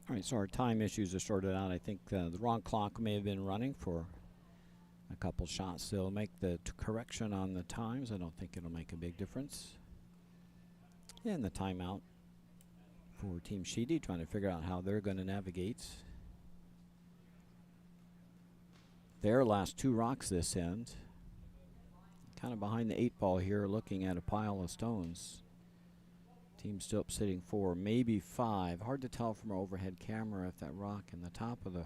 All right, so our time issues are sorted out. I think the wrong clock may have been running for a couple shots. They'll make the correction on the times. I don't think it'll make a big difference. And the timeout for Team Sheedy, trying to figure out how they're going to navigate their last 2 rocks this end. Kind of behind the 8 ball here, looking at a pile of stones. Team Stilp sitting 4, maybe 5. Hard to tell from our overhead camera if that rock in the top of the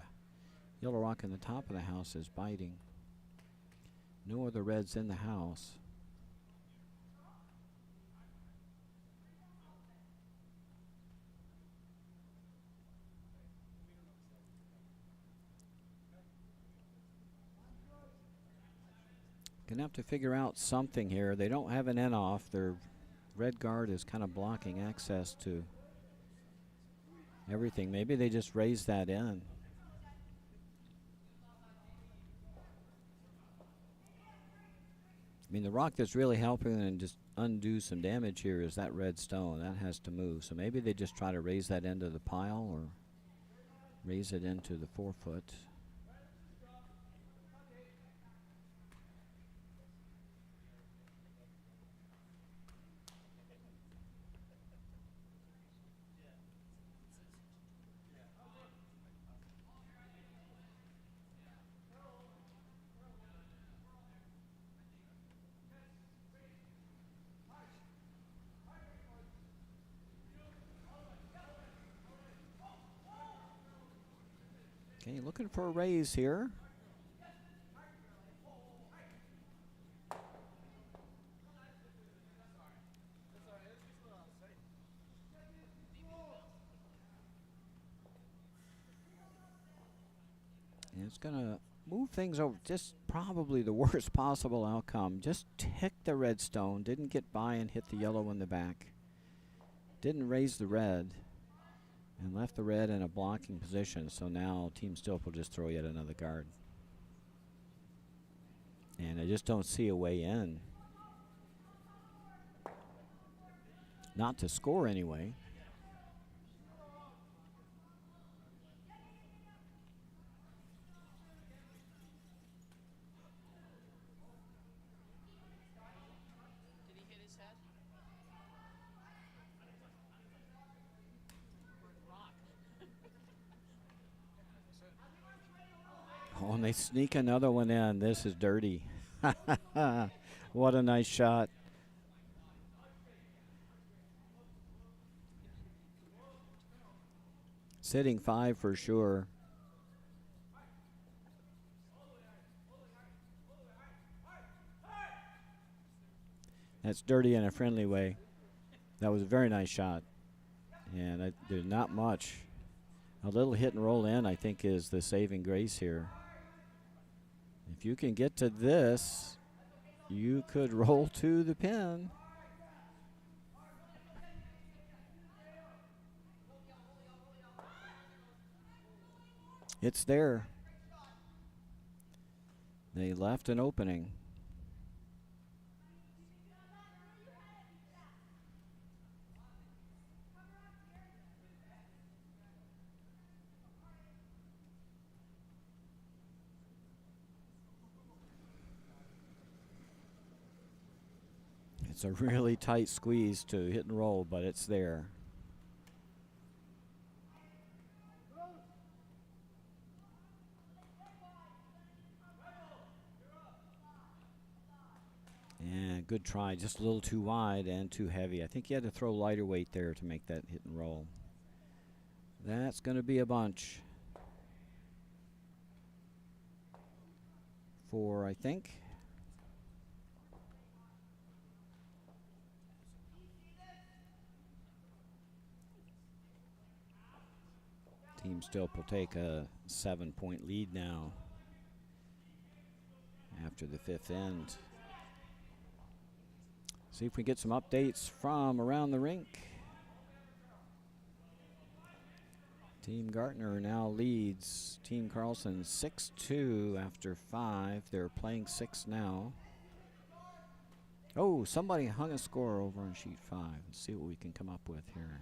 yellow rock in the top of the house is biting. No other reds in the house. Gonna have to figure out something here. They don't have an end off. Their red guard is kind of blocking access to everything. Maybe they just raise that in. I mean, the rock that's really helping and just undo some damage here is that red stone. That has to move. So maybe they just try to raise that into the pile or raise it into the 4-foot. Okay, looking for a raise here. And it's going to move things over. Just probably the worst possible outcome. Just ticked the red stone. Didn't get by and hit the yellow in the back. Didn't raise the red. And left the red in a blocking position. So now Team Stilp will just throw yet another guard. And I just don't see a way in. Not to score anyway. Oh, and they sneak another one in. This is dirty. What a nice shot. Sitting 5 for sure. That's dirty in a friendly way. That was a very nice shot. And there's not much. A little hit and roll in, I think, is the saving grace here. If you can get to this, you could roll to the pin. It's there. They left an opening. It's a really tight squeeze to hit and roll, but it's there. And good try, just a little too wide and too heavy. I think you had to throw lighter weight there to make that hit and roll. That's going to be a bunch. 4, I think. Team Stilp will take a 7-point lead now after the 5th end. See if we get some updates from around the rink. Team Gartner now leads Team Carlson 6-2 after 5. They're playing 6 now. Oh, somebody hung a score over on sheet 5. Let's see what we can come up with here.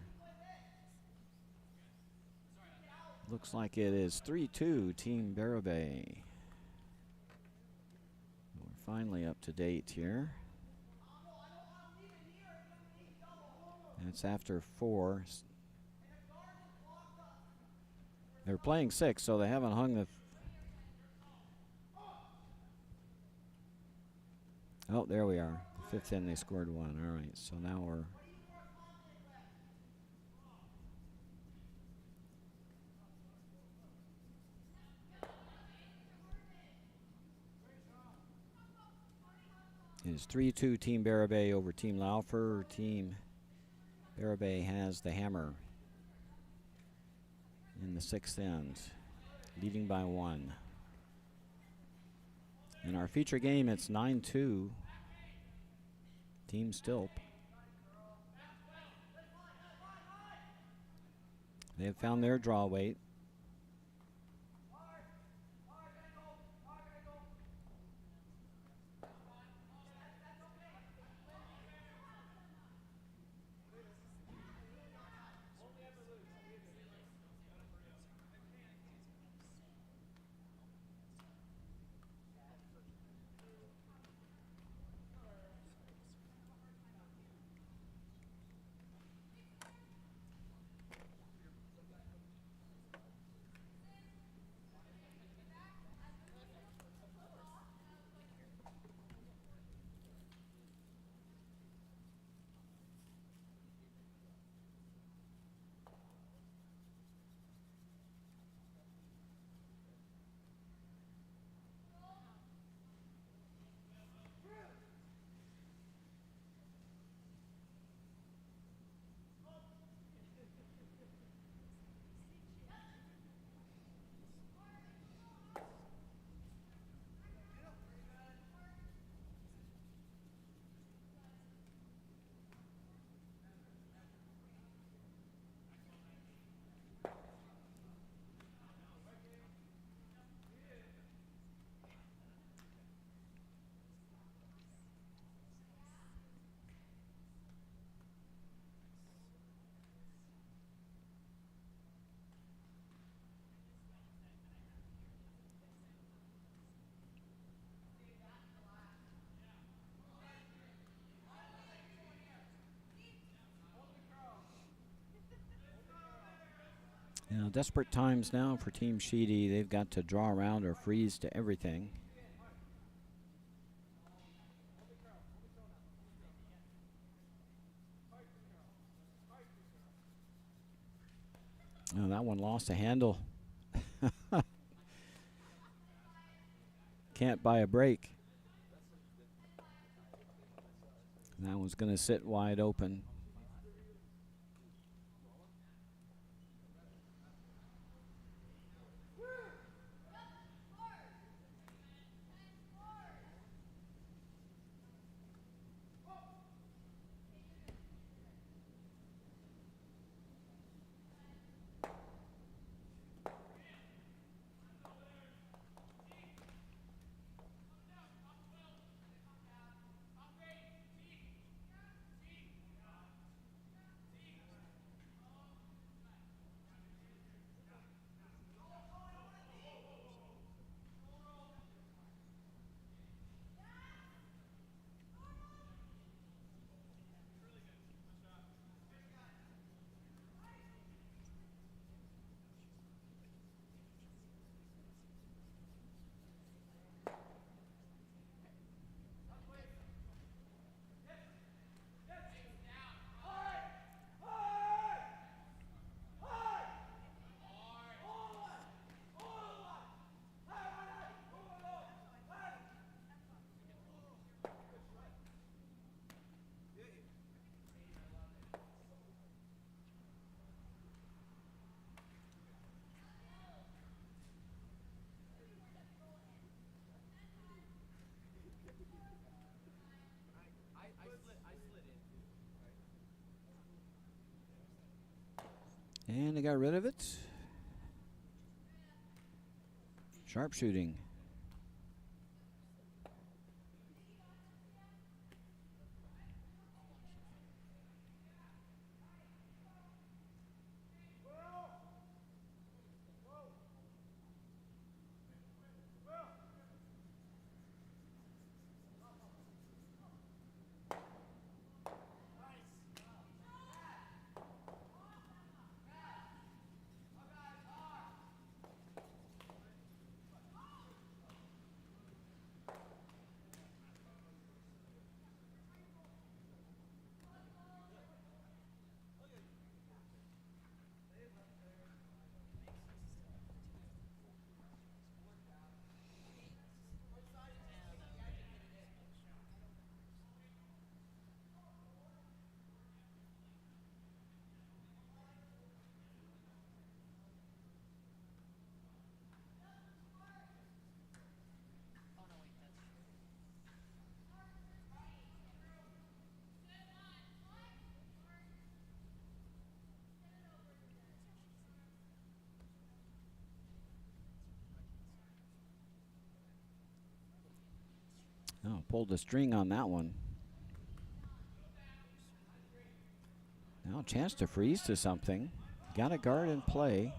Looks like it is 3-2 Team Barabay. We're finally up to date here. And it's after 4. They're playing 6, so they haven't hung the... Oh, there we are. The 5th inning, they scored 1. All right, so now we're... It is 3-2 Team Barabay over Team Laufer. Team Barabay has the hammer in the 6th end, leading by 1. In our feature game, it's 9-2 Team Stilp. They have found their draw weight. You know, desperate times now for Team Sheedy. They've got to draw around or freeze to everything. Oh, that one lost a handle. Can't buy a break. That one's going to sit wide open. And they got rid of it. Sharpshooting. Oh, pulled the string on that one. Now a chance to freeze to something. Got a guard in play.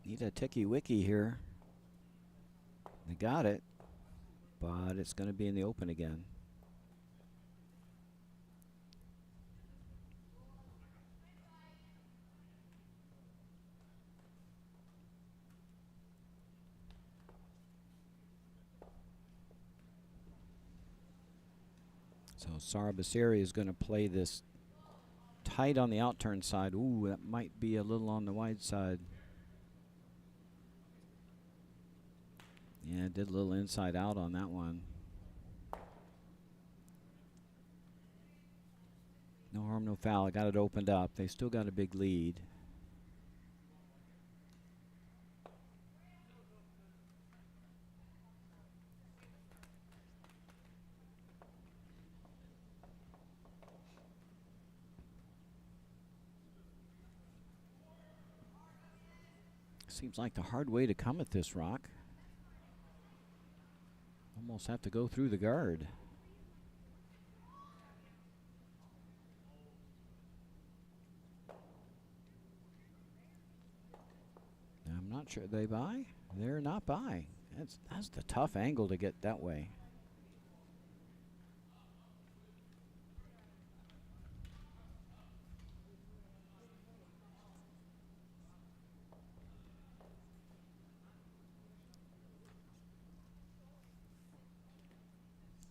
Need a ticky-wicky here. They got it, but it's going to be in the open again. So Sarabasiri is going to play this tight on the outturn side. Ooh, that might be a little on the wide side. Yeah, did a little inside out on that one. No harm, no foul. Got it opened up. They still got a big lead. Seems like the hard way to come at this rock. Almost have to go through the guard. I'm not sure they buy. They're not by. That's the tough angle to get that way.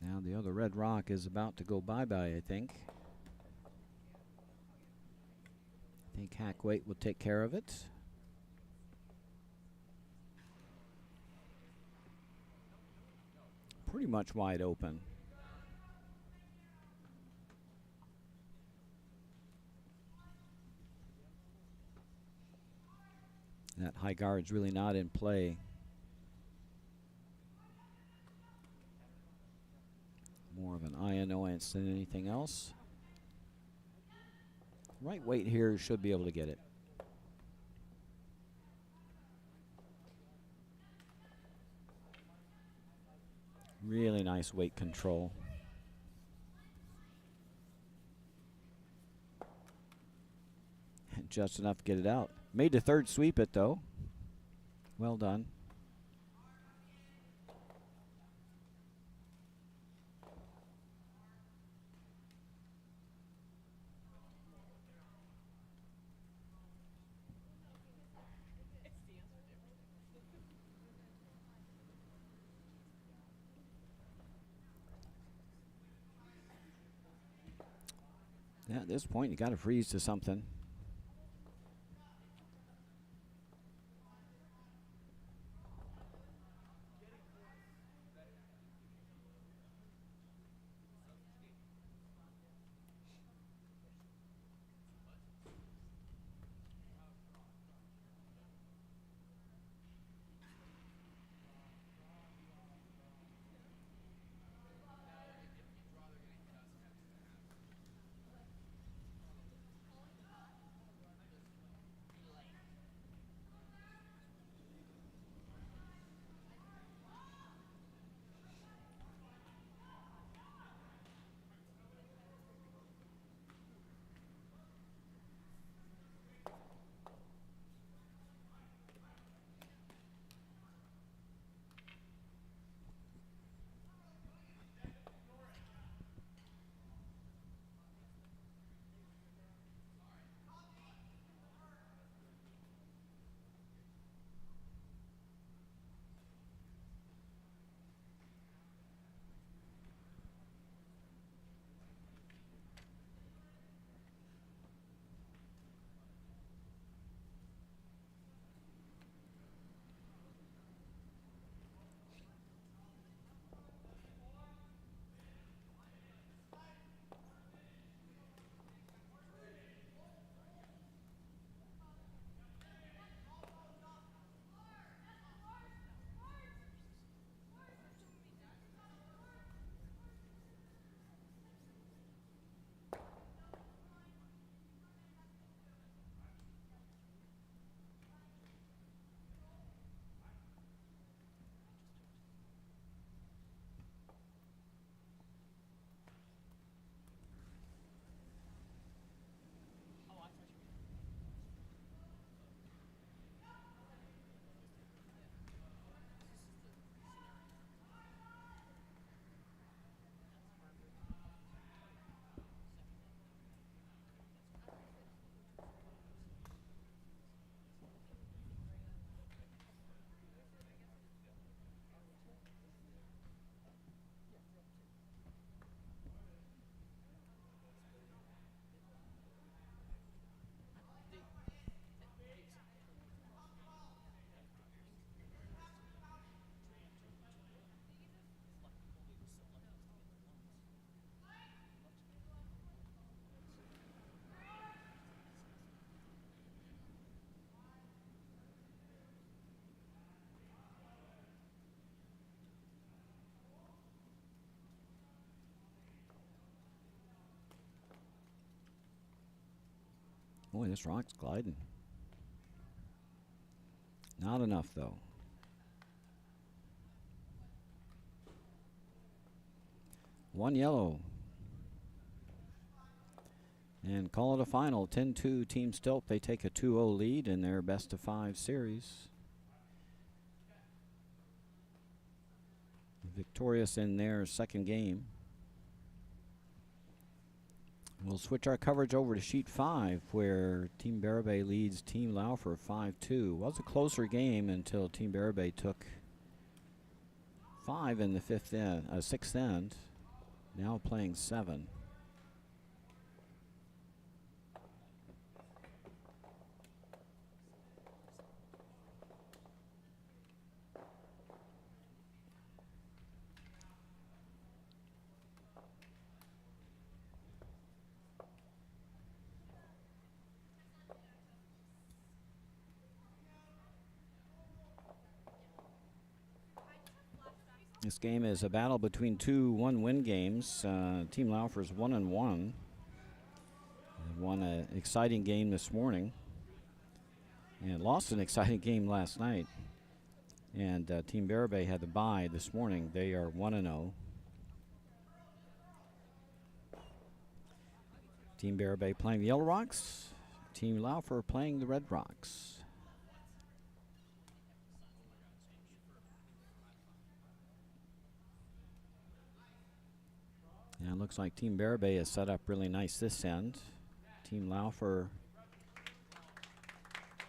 Now the other red rock is about to go bye-bye, I think. I think Hackweight will take care of it. Pretty much wide open. That high guard's really not in play. More of an eye annoyance than anything else. Right weight here should be able to get it. Really nice weight control. Just enough to get it out. Made the third sweep it though. Well done. Yeah, at this point, you got to freeze to something. Boy, this rock's gliding. Not enough, though. One yellow. And call it a final. 10-2 Team Stilp. They take a 2-0 lead in their best-of-5 series. Victorious in their second game. We'll switch our coverage over to sheet 5, where Team Barabay leads Team Laufer 5-2. Was a closer game until Team Barabay took 5 in the sixth end. Now playing 7. This game is a battle between two one-win games. Team Laufer's 1-1. Won an exciting game this morning and lost an exciting game last night. And Team Barabay had the bye this morning. They are 1-0. Team Barabay playing the Yellow Rocks. Team Laufer playing the Red Rocks. And it looks like Team Barabay is set up really nice this end. Team Laufer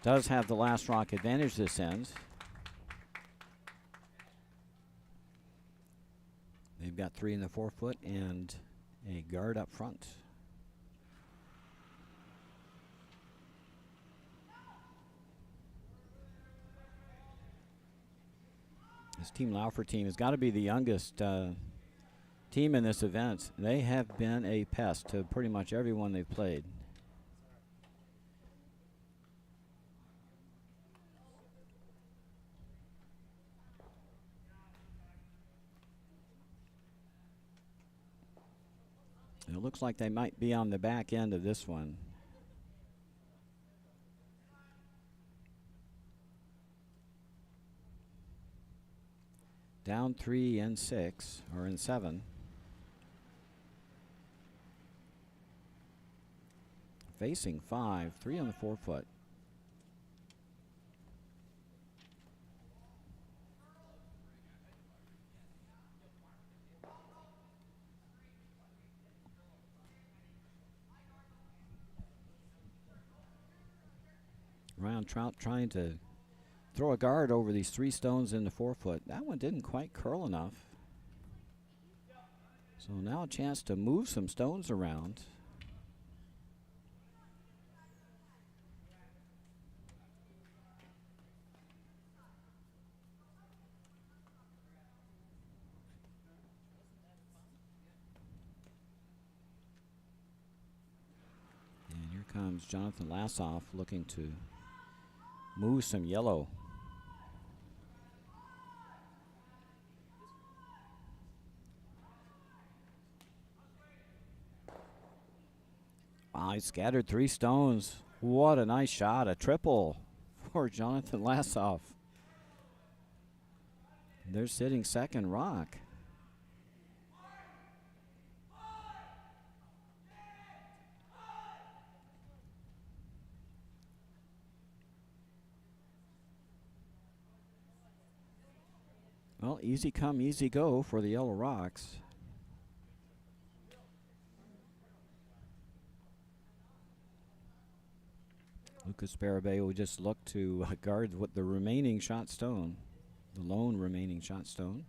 does have the last rock advantage this end. They've got 3 in the 4-foot and a guard up front. This Team Laufer team has got to be the youngest team in this event. They have been a pest to pretty much everyone they've played. It looks like they might be on the back end of this one. Down 3 and 6, or in 7. Facing 5, 3 on the 4-foot. Ryan Trout trying to throw a guard over these 3 stones in the 4-foot. That one didn't quite curl enough. So now a chance to move some stones around. And here comes Jonathan Lassoff looking to move some yellow. Wow, he scattered 3 stones. What a nice shot, a triple for Jonathan Lassoff. They're sitting second rock. Well, easy come, easy go for the Yellow Rocks. Lucas Barabay will just look to guard with the remaining shot stone, the lone remaining shot stone.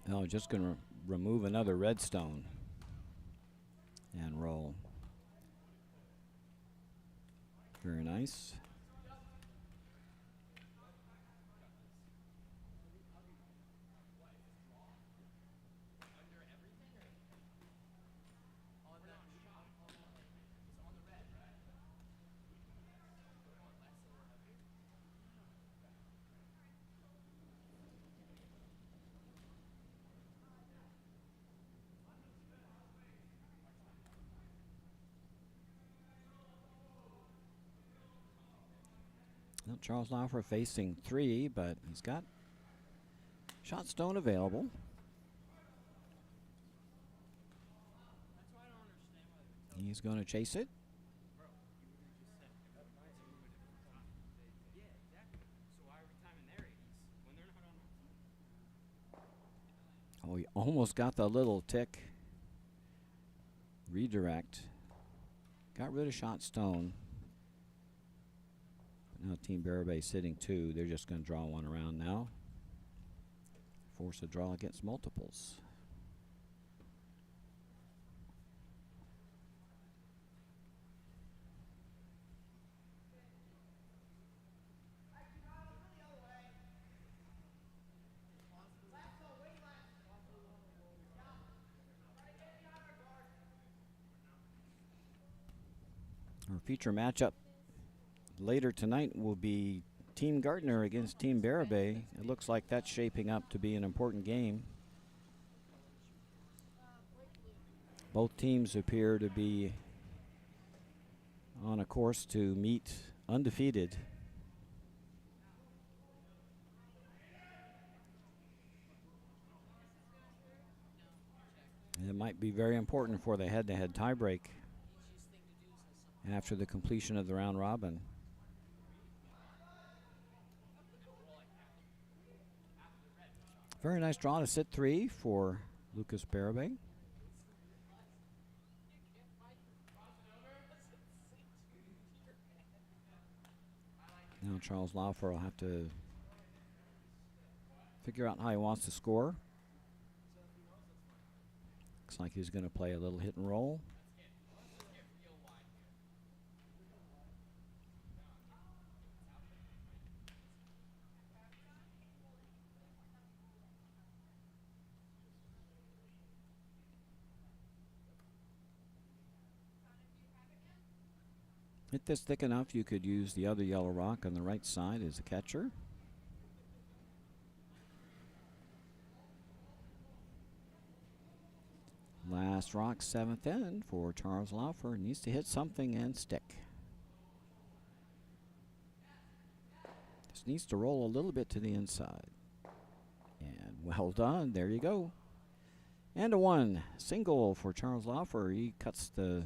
Oh, just going to remove another red stone and roll. Very nice. Now Charles Laufer facing 3, but he's got shot stone available. He's going to chase it. Oh, he almost got the little tick redirect. Got rid of shot stone. But now Team Barabay sitting 2. They're just going to draw one around now. Force a draw against multiples. Our feature matchup later tonight will be Team Gardner against Team Barabay. It looks like that's shaping up to be an important game. Both teams appear to be on a course to meet undefeated. And it might be very important for the head-to-head tiebreak after the completion of the round robin. Very nice draw to sit 3 for Lucas Barabay. Now Charles Laufer will have to figure out how he wants to score. Looks like he's going to play a little hit and roll. Hit this thick enough, you could use the other yellow rock on the right side as a catcher. Last rock, 7th end for Charles Laufer. Needs to hit something and stick. Just needs to roll a little bit to the inside. And well done, there you go. And a 1, single for Charles Laufer. He cuts the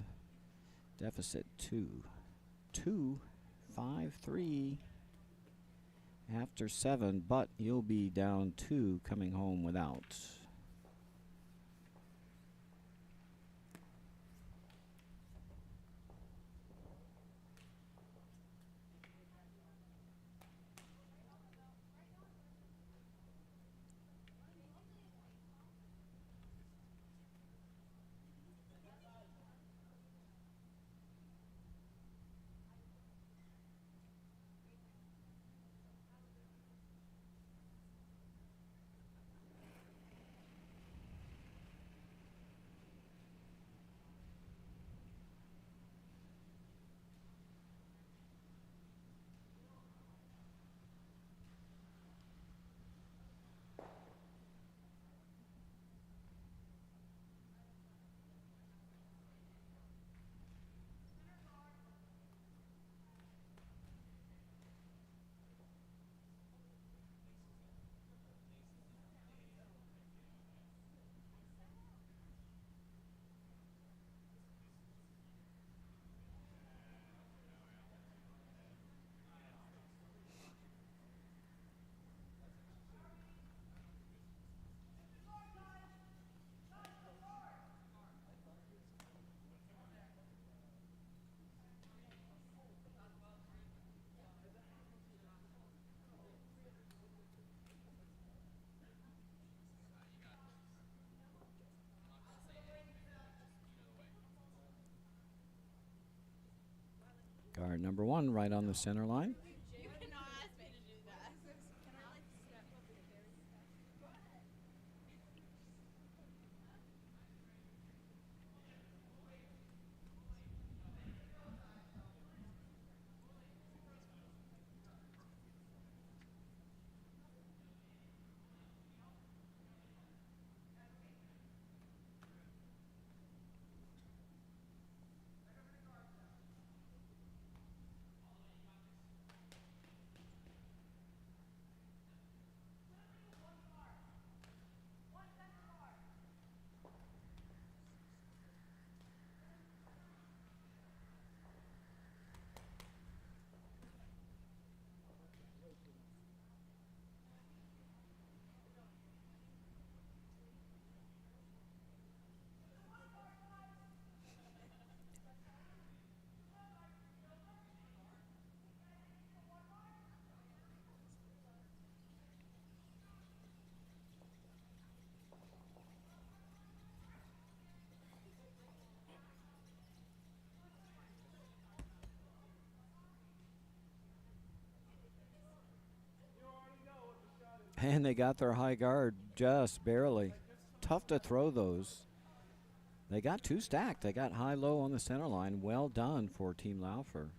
deficit to 2-5-3 after 7, but he'll be down 2 coming home without. Guard number 1 right on the center line. You cannot ask me to do that. Can I like step up in a very And they got their high guard just barely. Tough to throw those. They got two stacked. They got high-low on the center line. Well done for Team Laufer.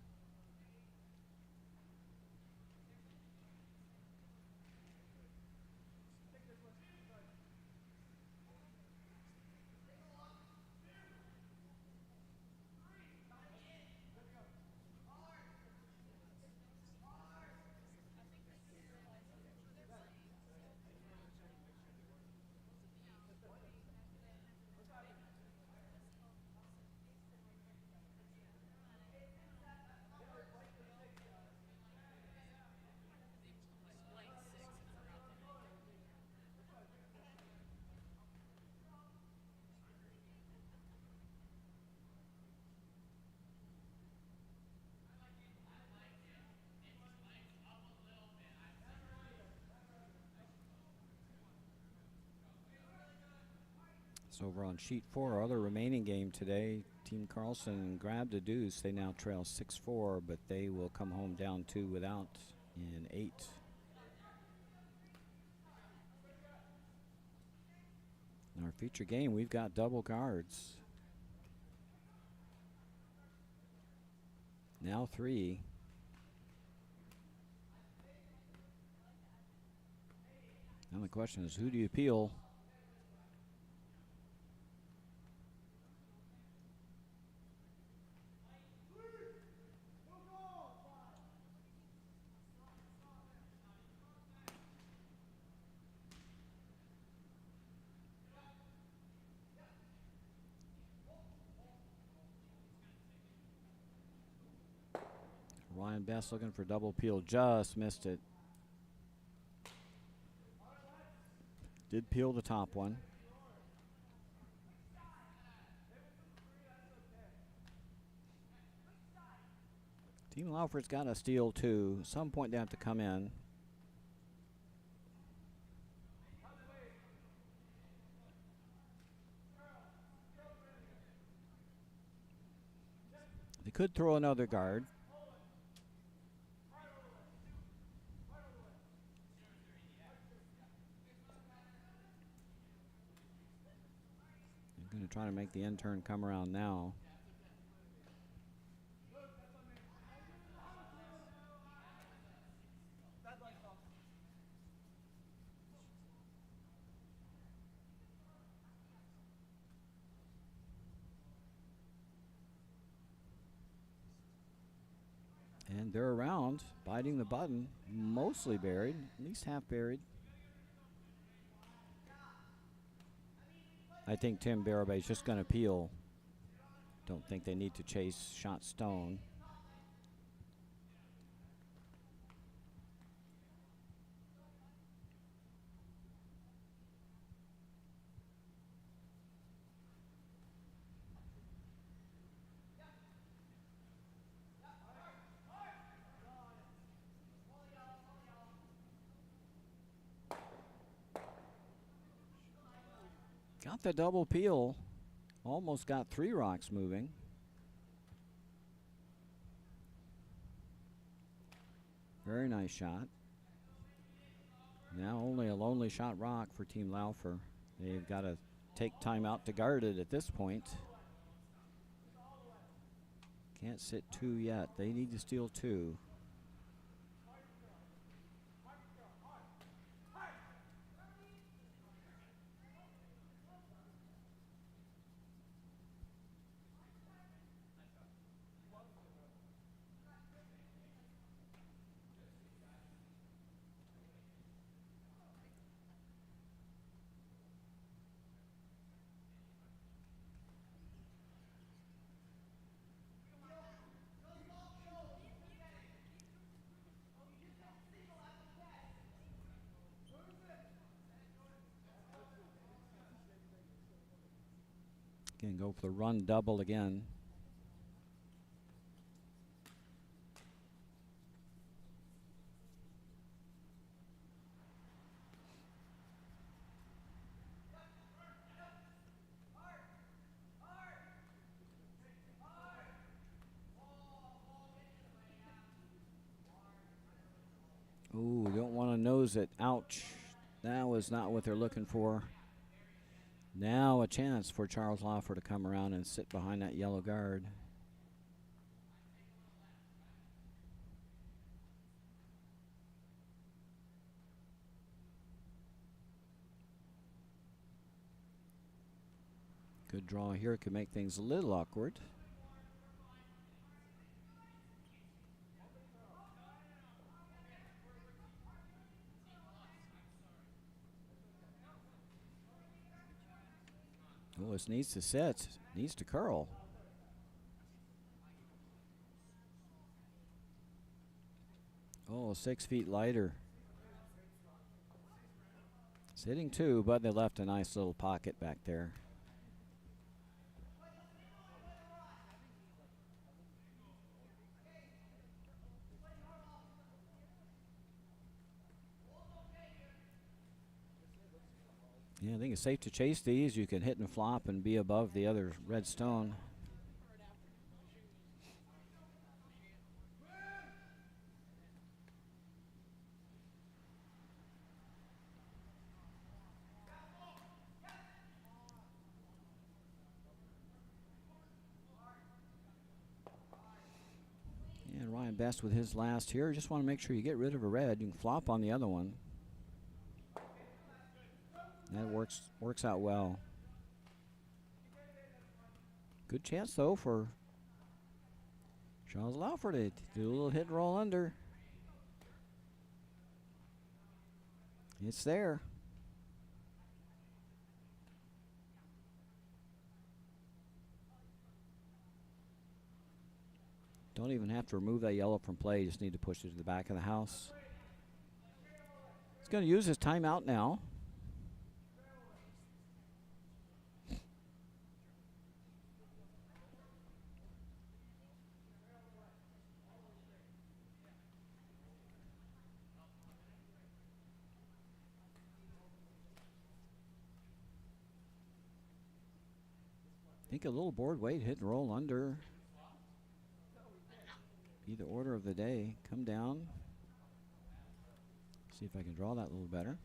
So over on sheet 4, our other remaining game today, Team Carlson grabbed a deuce. They now trail 6-4, but they will come home down 2 without in 8. In our feature game, we've got double guards. Now 3. Now the question is, who do you peel? Ryan Best looking for double peel, just missed it. Did peel the top one. Team Laufer's got a steal too. Some point they have to come in. They could throw another guard. They're going to try to make the intern come around now. And they're around, biting the button, mostly buried, at least half buried. I think Tim Barabay's just going to peel. Don't think they need to chase shot stone. Got the double peel. Almost got 3 rocks moving. Very nice shot. Now only a lonely shot rock for Team Laufer. They've got to take time out to guard it at this point. Can't sit 2 yet. They need to steal 2. Again, go for the run double again. Ooh, don't want to nose it. Ouch. That was not what they're looking for. Now a chance for Charles Laufer to come around and sit behind that yellow guard. Good draw here could make things a little awkward. Oh, this needs to sit, needs to curl. Oh, 6 feet lighter. Sitting 2, but they left a nice little pocket back there. Yeah, I think it's safe to chase these. You can hit and flop and be above the other red stone. And Ryan Best with his last here. Just want to make sure you get rid of a red. You can flop on the other one. That works out well. Good chance though for Charles Laufer to do a little hit and roll under. It's there. Don't even have to remove that yellow from play. You just need to push it to the back of the house. He's going to use his timeout now. I think a little board weight, hit and roll under. Be the order of the day. Come down. See if I can draw that a little better.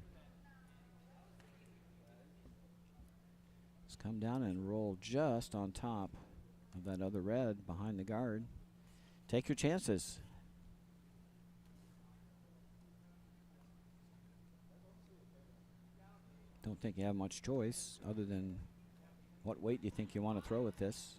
Let's come down and roll just on top of that other red behind the guard. Take your chances. Don't think you have much choice other than what weight do you think you want to throw at this.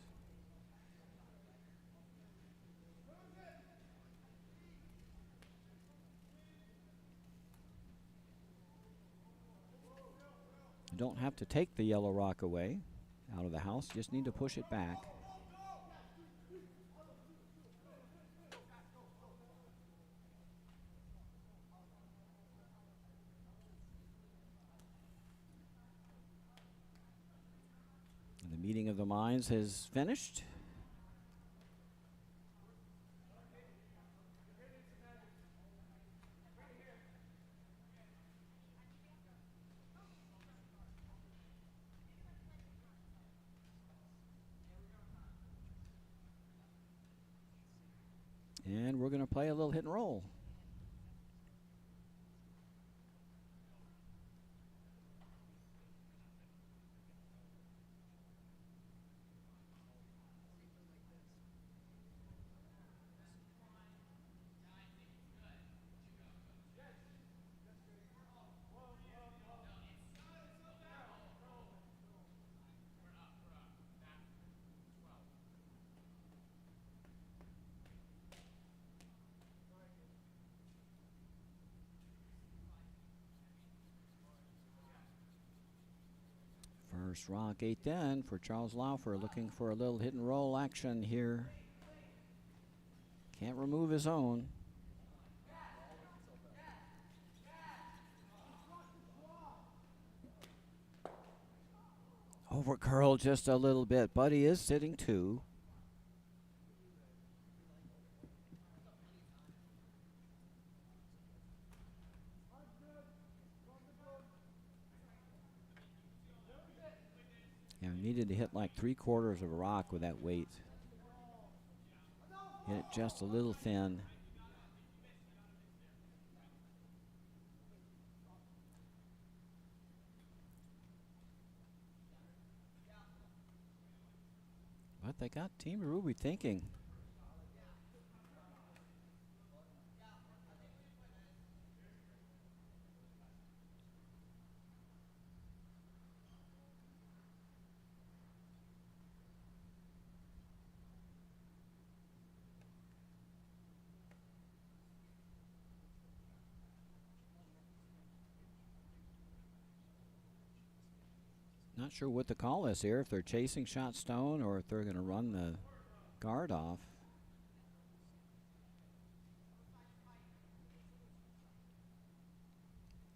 You don't have to take the yellow rock away out of the house. You just need to push it back. And the meeting of the minds has finished. And we're going to play a little hit and roll. First rock 8 then for Charles Laufer, looking for a little hit and roll action here. Can't remove his own. Over curl just a little bit, but he is sitting 2. Yeah, needed to hit like 3/4 of a rock with that weight. Hit it just a little thin. But they got Team Ruby thinking. Not sure what the call is here, if they're chasing shot stone or if they're going to run the guard off.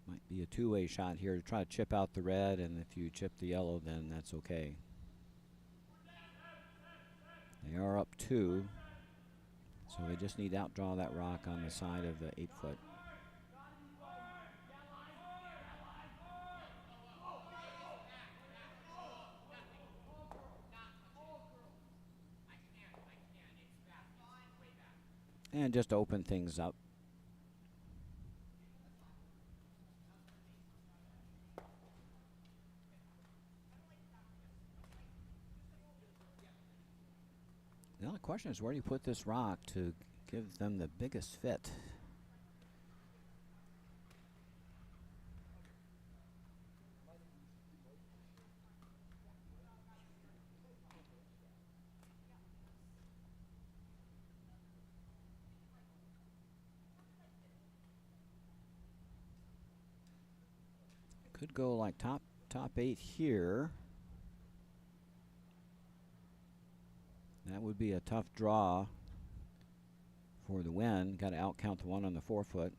Might be a two-way shot here to try to chip out the red, and if you chip the yellow, then that's okay. They are up 2, so they just need to outdraw that rock on the side of the 8-foot. And just open things up. Now the question is, where do you put this rock to give them the biggest fit? Could go like top 8 here. That would be a tough draw for the win. Got to outcount the one on the 4-foot.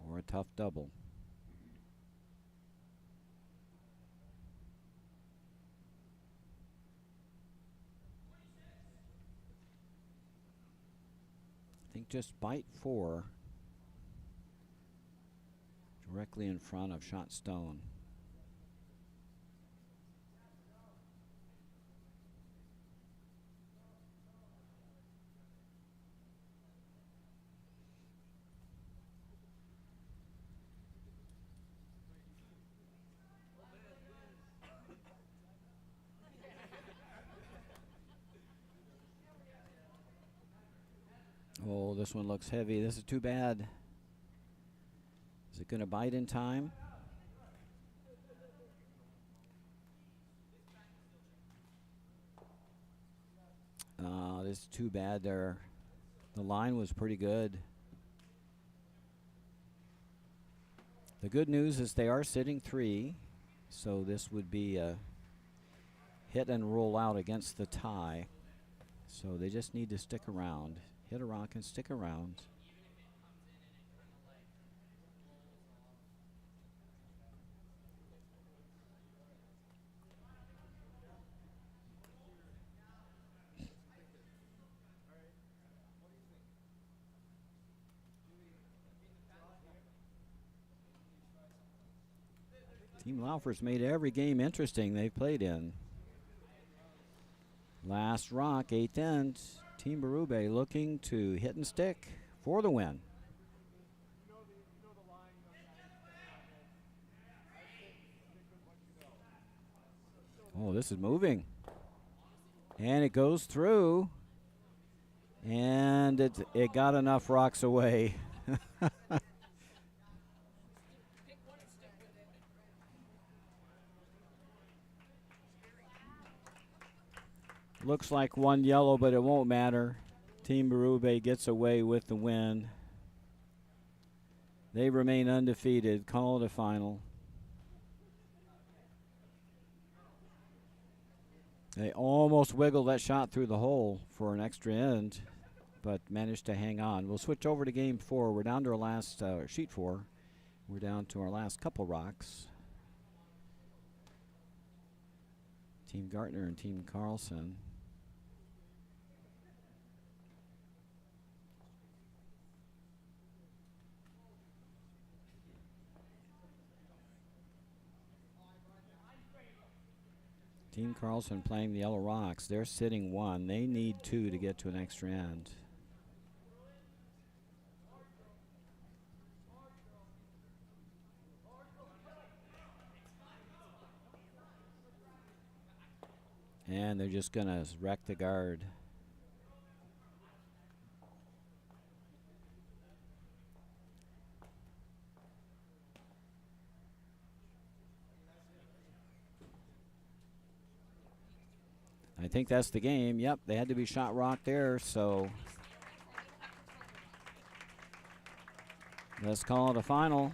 Or a tough double. I think just bite 4 directly in front of shot stone. Oh, this one looks heavy. This is too bad. Is it going to bite in time? This is too bad there. The line was pretty good. The good news is they are sitting 3, so this would be a hit and roll out against the tie. So they just need to stick around. Hit a rock and stick around. Team Laufer's made every game interesting they've played in. Last rock, 8th end. Team Berube looking to hit and stick for the win. Oh, this is moving. And it goes through. And it got enough rocks away. Looks like one yellow, but it won't matter. Team Berube gets away with the win. They remain undefeated. Call it a final. They almost wiggled that shot through the hole for an extra end, but managed to hang on. We'll switch over to game 4. We're down to our last sheet 4. We're down to our last couple rocks. Team Gartner and Team Carlson. Team Carlson playing the yellow rocks. They're sitting 1. They need 2 to get to an extra end. And they're just going to wreck the guard. I think that's the game. Yep, they had to be shot rock there, so let's call it a final.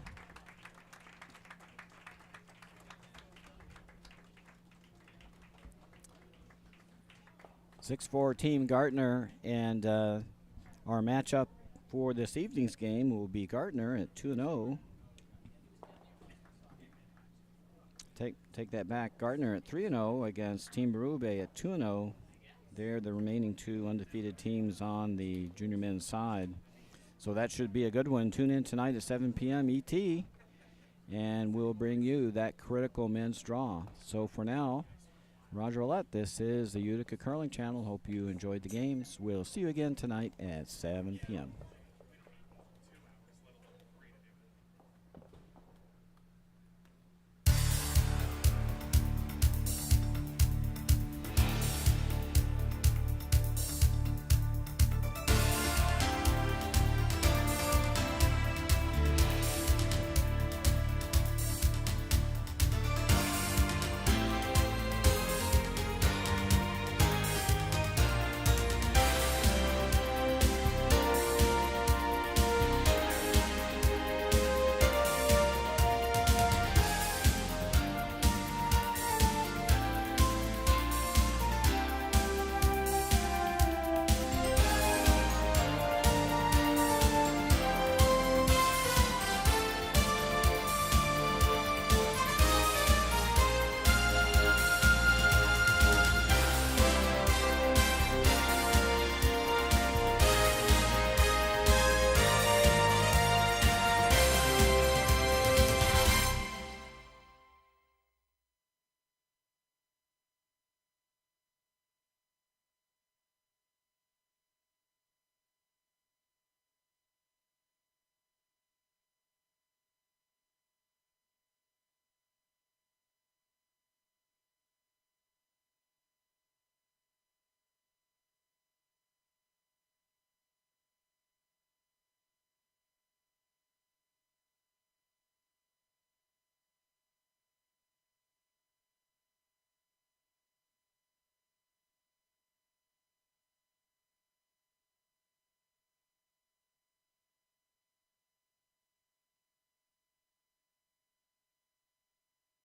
6-4 Team Gardner, and our matchup for this evening's game will be Gardner at 2-0. Take that back. Gardner at 3-0 against Team Berube at 2-0. They're the remaining two undefeated teams on the junior men's side. So that should be a good one. Tune in tonight at 7 p.m. ET, and we'll bring you that critical men's draw. So for now, Roger Roulette, this is the Utica Curling Channel. Hope you enjoyed the games. We'll see you again tonight at 7 p.m.